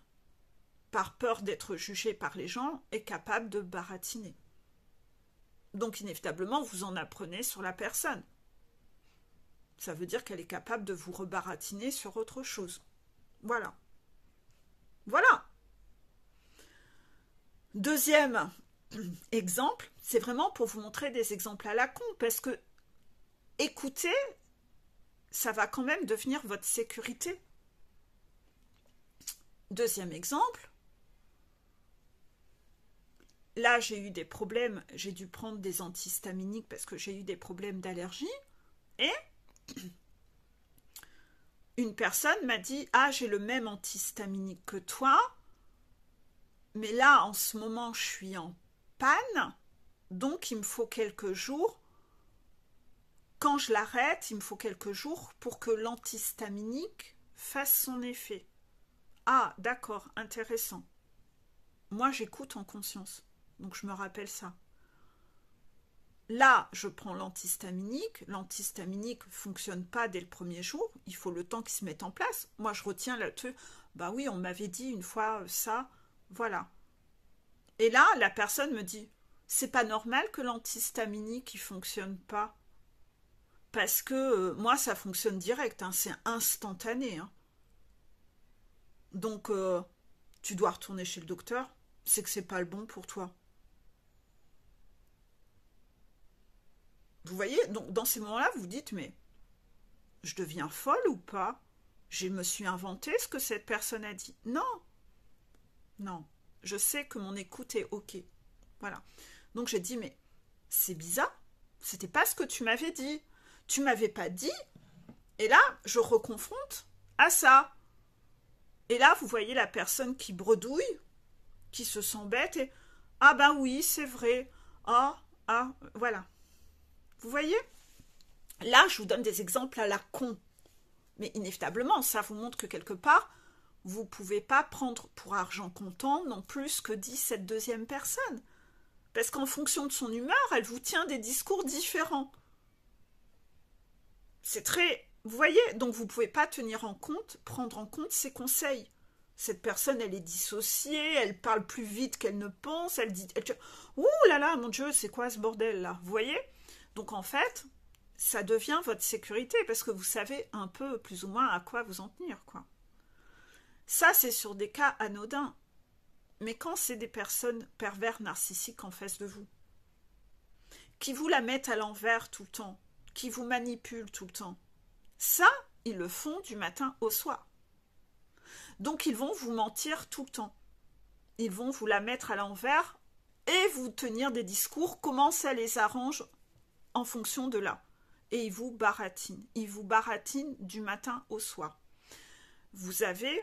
par peur d'être jugée par les gens, est capable de baratiner. Donc, inévitablement, vous en apprenez sur la personne. Ça veut dire qu'elle est capable de vous rebaratiner sur autre chose. Voilà. Voilà. Deuxième exemple, c'est vraiment pour vous montrer des exemples à la con, parce que écouter, ça va quand même devenir votre sécurité. Deuxième exemple, là j'ai eu des problèmes, j'ai dû prendre des antihistaminiques parce que j'ai eu des problèmes d'allergie, et une personne m'a dit « Ah, j'ai le même antihistaminique que toi, mais là, en ce moment, je suis en panne, donc il me faut quelques jours. Quand je l'arrête, il me faut quelques jours pour que l'antihistaminique fasse son effet. » Ah, d'accord, intéressant. Moi, j'écoute en conscience, donc je me rappelle ça. Là, je prends l'antihistaminique. L'antihistaminique ne fonctionne pas dès le premier jour. Il faut le temps qu'il se mette en place. Moi, je retiens là-dessus. Bah oui, on m'avait dit une fois ça. Voilà. Et là, la personne me dit, c'est pas normal que l'antihistaminique ne fonctionne pas. Parce que moi, ça fonctionne direct. Hein, c'est instantané. Hein. Donc, tu dois retourner chez le docteur. C'est que c'est pas le bon pour toi. Vous voyez, donc dans ces moments-là, vous vous dites, mais je deviens folle ou pas? Je me suis inventé ce que cette personne a dit. Non, non. Je sais que mon écoute est OK. Voilà. Donc j'ai dit, mais c'est bizarre. C'était pas ce que tu m'avais dit. Tu m'avais pas dit. Et là, je reconfronte à ça. Et là, vous voyez la personne qui bredouille, qui se sent bête et ah ben oui, c'est vrai. Voilà. Vous voyez? Là, je vous donne des exemples à la con. Mais inévitablement, ça vous montre que quelque part, vous ne pouvez pas prendre pour argent comptant non plus ce que dit cette deuxième personne. Parce qu'en fonction de son humeur, elle vous tient des discours différents. C'est très... Vous voyez? Donc vous ne pouvez pas prendre en compte ses conseils. Cette personne, elle est dissociée, elle parle plus vite qu'elle ne pense, elle dit... Ouh là là, mon Dieu, c'est quoi ce bordel là? Vous voyez? Donc en fait, ça devient votre sécurité parce que vous savez un peu plus ou moins à quoi vous en tenir, quoi. Ça, c'est sur des cas anodins. Mais quand c'est des personnes pervers narcissiques en face de vous, qui vous la mettent à l'envers tout le temps, qui vous manipulent tout le temps, ça, ils le font du matin au soir. Donc ils vont vous mentir tout le temps. Ils vont vous la mettre à l'envers et vous tenir des discours, comment ça les arrange en fonction de là. Et ils vous baratinent. Ils vous baratinent du matin au soir. Vous avez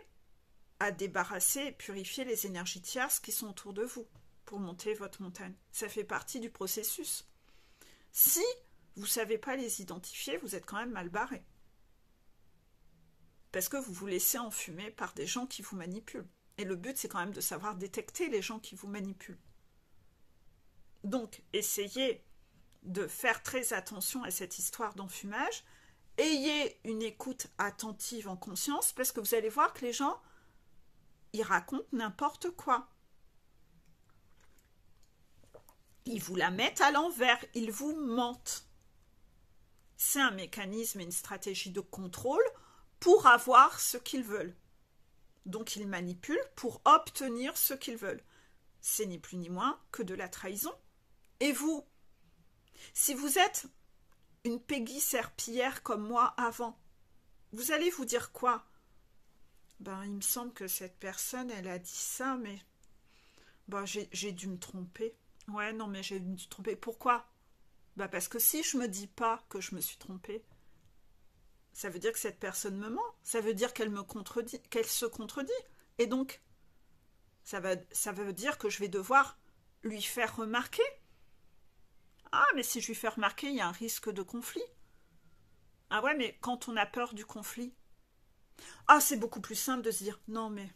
à débarrasser et purifier les énergies tierces qui sont autour de vous pour monter votre montagne. Ça fait partie du processus. Si vous ne savez pas les identifier, vous êtes quand même mal barré. Parce que vous vous laissez enfumer par des gens qui vous manipulent. Et le but, c'est quand même de savoir détecter les gens qui vous manipulent. Donc, essayez de faire très attention à cette histoire d'enfumage. Ayez une écoute attentive en conscience, parce que vous allez voir que les gens, ils racontent n'importe quoi. Ils vous la mettent à l'envers, ils vous mentent. C'est un mécanisme et une stratégie de contrôle pour avoir ce qu'ils veulent. Donc ils manipulent pour obtenir ce qu'ils veulent. C'est ni plus ni moins que de la trahison. Et vous, si vous êtes une Peggy serpillière comme moi avant, vous allez vous dire quoi? Ben, il me semble que cette personne, elle a dit ça, mais ben, j'ai dû me tromper. Ouais, non, mais j'ai dû me tromper. Pourquoi? Ben, parce que si je me dis pas que je me suis trompée, ça veut dire que cette personne me ment. Ça veut dire qu'elle me contredit, qu'elle se contredit. Et donc, ça veut dire que je vais devoir lui faire remarquer. Ah, mais si je lui fais remarquer, il y a un risque de conflit. Ah ouais, mais quand on a peur du conflit, ah, c'est beaucoup plus simple de se dire non mais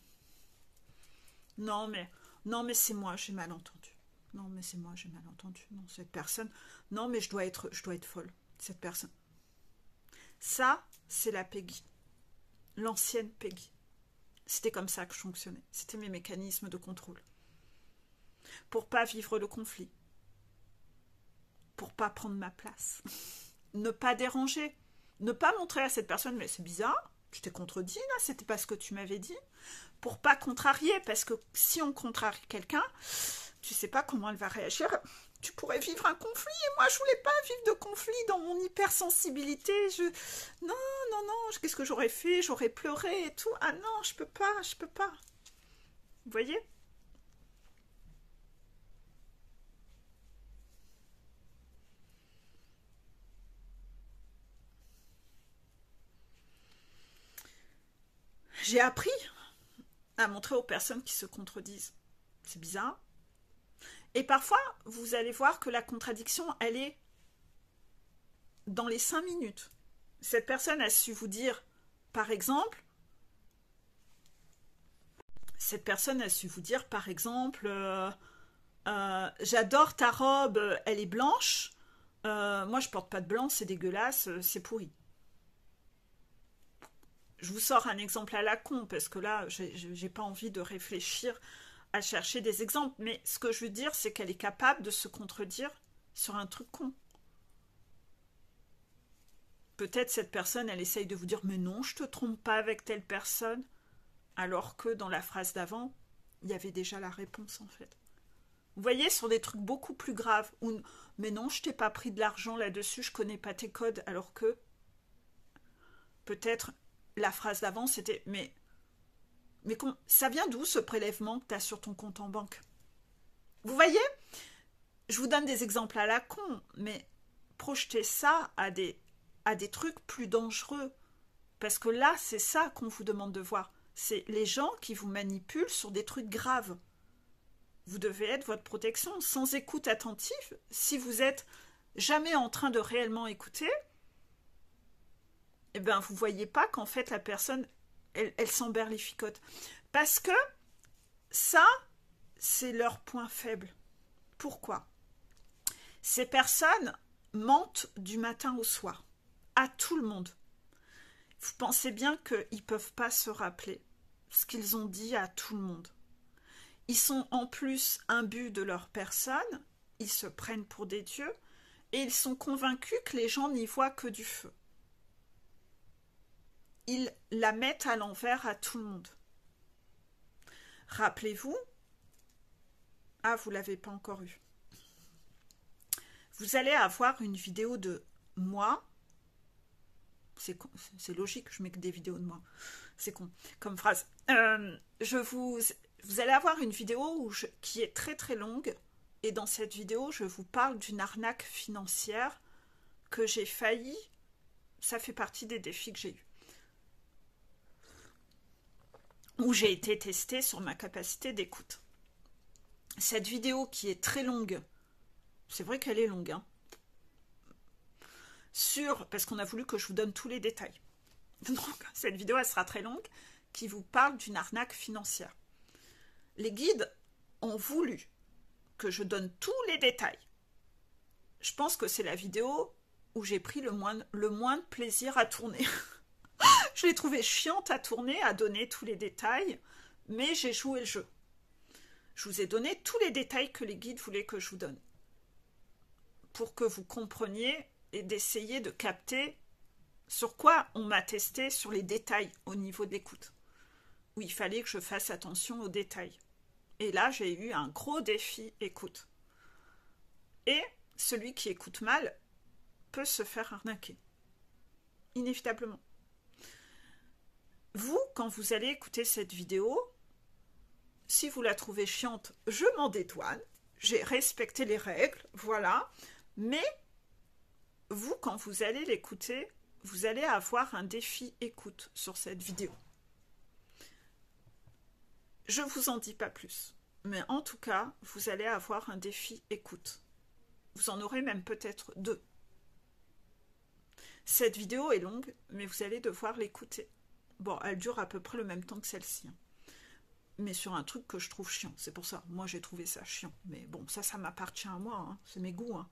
c'est moi, j'ai mal entendu. Non mais c'est moi, j'ai mal entendu. Non, cette personne, non mais je dois être folle. Cette personne. Ça, c'est la Peggy. L'ancienne Peggy. C'était comme ça que je fonctionnais. C'était mes mécanismes de contrôle. Pour pas vivre le conflit. Pour pas prendre ma place. Ne pas déranger. Ne pas montrer à cette personne, mais c'est bizarre, tu t'es contredit là, c'était pas ce que tu m'avais dit. Pour pas contrarier, parce que si on contrarie quelqu'un, tu sais pas comment elle va réagir. Tu pourrais vivre un conflit, et moi je voulais pas vivre de conflit dans mon hypersensibilité. Non, non, non, qu'est-ce que j'aurais fait? J'aurais pleuré et tout. Ah non, je peux pas, je peux pas. Vous voyez? J'ai appris à montrer aux personnes qui se contredisent. C'est bizarre. Et parfois, vous allez voir que la contradiction, elle est dans les 5 minutes. Cette personne a su vous dire, par exemple, j'adore ta robe, elle est blanche. Moi, je porte pas de blanc, c'est dégueulasse, c'est pourri. Je vous sors un exemple à la con, parce que là, j'ai pas envie de réfléchir à chercher des exemples. Mais ce que je veux dire, c'est qu'elle est capable de se contredire sur un truc con. Peut-être cette personne, elle essaye de vous dire « Mais non, je te trompe pas avec telle personne », alors que dans la phrase d'avant, il y avait déjà la réponse en fait. Vous voyez, sur des trucs beaucoup plus graves, où « Mais non, je t'ai pas pris de l'argent là-dessus, je connais pas tes codes », alors que peut-être la phrase d'avant, c'était « Mais ça vient d'où ce prélèvement que tu as sur ton compte en banque ?» Vous voyez, je vous donne des exemples à la con, mais projetez ça à des trucs plus dangereux. Parce que là, c'est ça qu'on vous demande de voir. C'est les gens qui vous manipulent sur des trucs graves. Vous devez être votre protection. Sans écoute attentive, si vous êtes jamais en train de réellement écouter, eh bien, vous ne voyez pas qu'en fait, la personne, elle s'emberlificote. Parce que ça, c'est leur point faible. Pourquoi? Ces personnes mentent du matin au soir. À tout le monde. Vous pensez bien qu'ils ne peuvent pas se rappeler ce qu'ils ont dit à tout le monde. Ils sont en plus imbus de leur personne, ils se prennent pour des dieux, et ils sont convaincus que les gens n'y voient que du feu. Ils la mettent à l'envers à tout le monde. Rappelez-vous, vous ne l'avez pas encore eu. Vous allez avoir une vidéo de moi. C'est logique, je mets que des vidéos de moi. C'est con comme phrase. Vous allez avoir une vidéo qui est très très longue. Et dans cette vidéo, je vous parle d'une arnaque financière que j'ai failli. Ça fait partie des défis que j'ai eus. Où j'ai été testée sur ma capacité d'écoute. Cette vidéo qui est très longue, c'est vrai qu'elle est longue, hein, parce qu'on a voulu que je vous donne tous les détails. Donc, cette vidéo, elle sera très longue, qui vous parle d'une arnaque financière. Les guides ont voulu que je donne tous les détails. Je pense que c'est la vidéo où j'ai pris le moins de plaisir à tourner. Je l'ai trouvée chiante à tourner, à donner tous les détails, mais j'ai joué le jeu. Je vous ai donné tous les détails que les guides voulaient que je vous donne. Pour que vous compreniez et d'essayer de capter sur quoi on m'a testé sur les détails au niveau de l'écoute. Où il fallait que je fasse attention aux détails. Et là, j'ai eu un gros défi écoute. Et celui qui écoute mal peut se faire arnaquer. Inévitablement. Vous, quand vous allez écouter cette vidéo, si vous la trouvez chiante, je m'en dédouane. J'ai respecté les règles, voilà. Mais vous, quand vous allez l'écouter, vous allez avoir un défi écoute sur cette vidéo. Je ne vous en dis pas plus. Mais en tout cas, vous allez avoir un défi écoute. Vous en aurez même peut-être 2. Cette vidéo est longue, mais vous allez devoir l'écouter. Bon, elle dure à peu près le même temps que celle-ci. Mais sur un truc que je trouve chiant. C'est pour ça. Moi, j'ai trouvé ça chiant. Mais bon, ça m'appartient à moi. Hein. C'est mes goûts. Hein.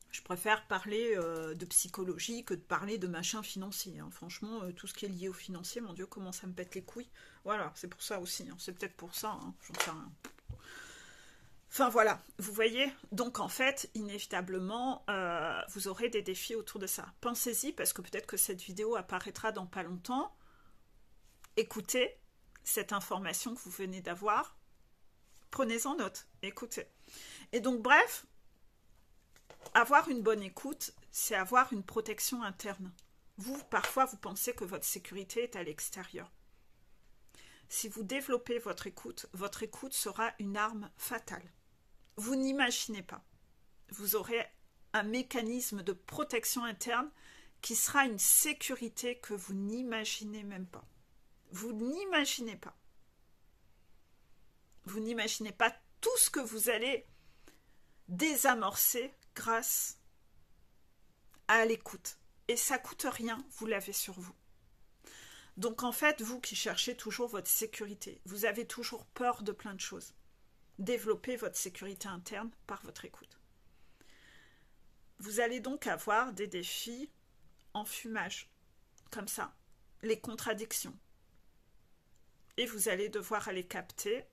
Je préfère parler de psychologie que de parler de machin financier. Hein. Franchement, tout ce qui est lié au financier, mon Dieu, comment ça me pète les couilles. Voilà, c'est pour ça aussi. Hein. C'est peut-être pour ça. Hein. J'en sais rien. Enfin voilà, vous voyez, donc en fait, inévitablement, vous aurez des défis autour de ça. Pensez-y, parce que peut-être que cette vidéo apparaîtra dans pas longtemps. Écoutez cette information que vous venez d'avoir. Prenez-en note, écoutez. Et donc, bref, avoir une bonne écoute, c'est avoir une protection interne. Vous, parfois, vous pensez que votre sécurité est à l'extérieur. Si vous développez votre écoute sera une arme fatale. Vous n'imaginez pas. Vous aurez un mécanisme de protection interne qui sera une sécurité que vous n'imaginez même pas. Vous n'imaginez pas. Vous n'imaginez pas tout ce que vous allez désamorcer grâce à l'écoute. Et ça coûte rien, vous l'avez sur vous. Donc en fait, vous qui cherchez toujours votre sécurité, vous avez toujours peur de plein de choses. Développez votre sécurité interne par votre écoute. Vous allez donc avoir des défis en fumage, comme ça, les contradictions. Et vous allez devoir les capter,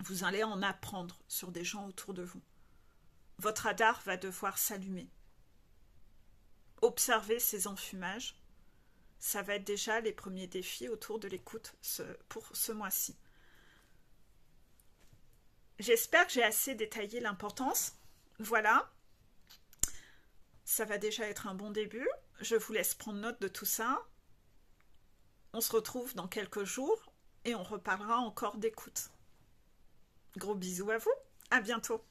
vous allez en apprendre sur des gens autour de vous. Votre radar va devoir s'allumer. Observez ces enfumages, ça va être déjà les premiers défis autour de l'écoute pour ce mois-ci. J'espère que j'ai assez détaillé l'importance. Voilà. Ça va déjà être un bon début. Je vous laisse prendre note de tout ça. On se retrouve dans quelques jours et on reparlera encore d'écoute. Gros bisous à vous. À bientôt.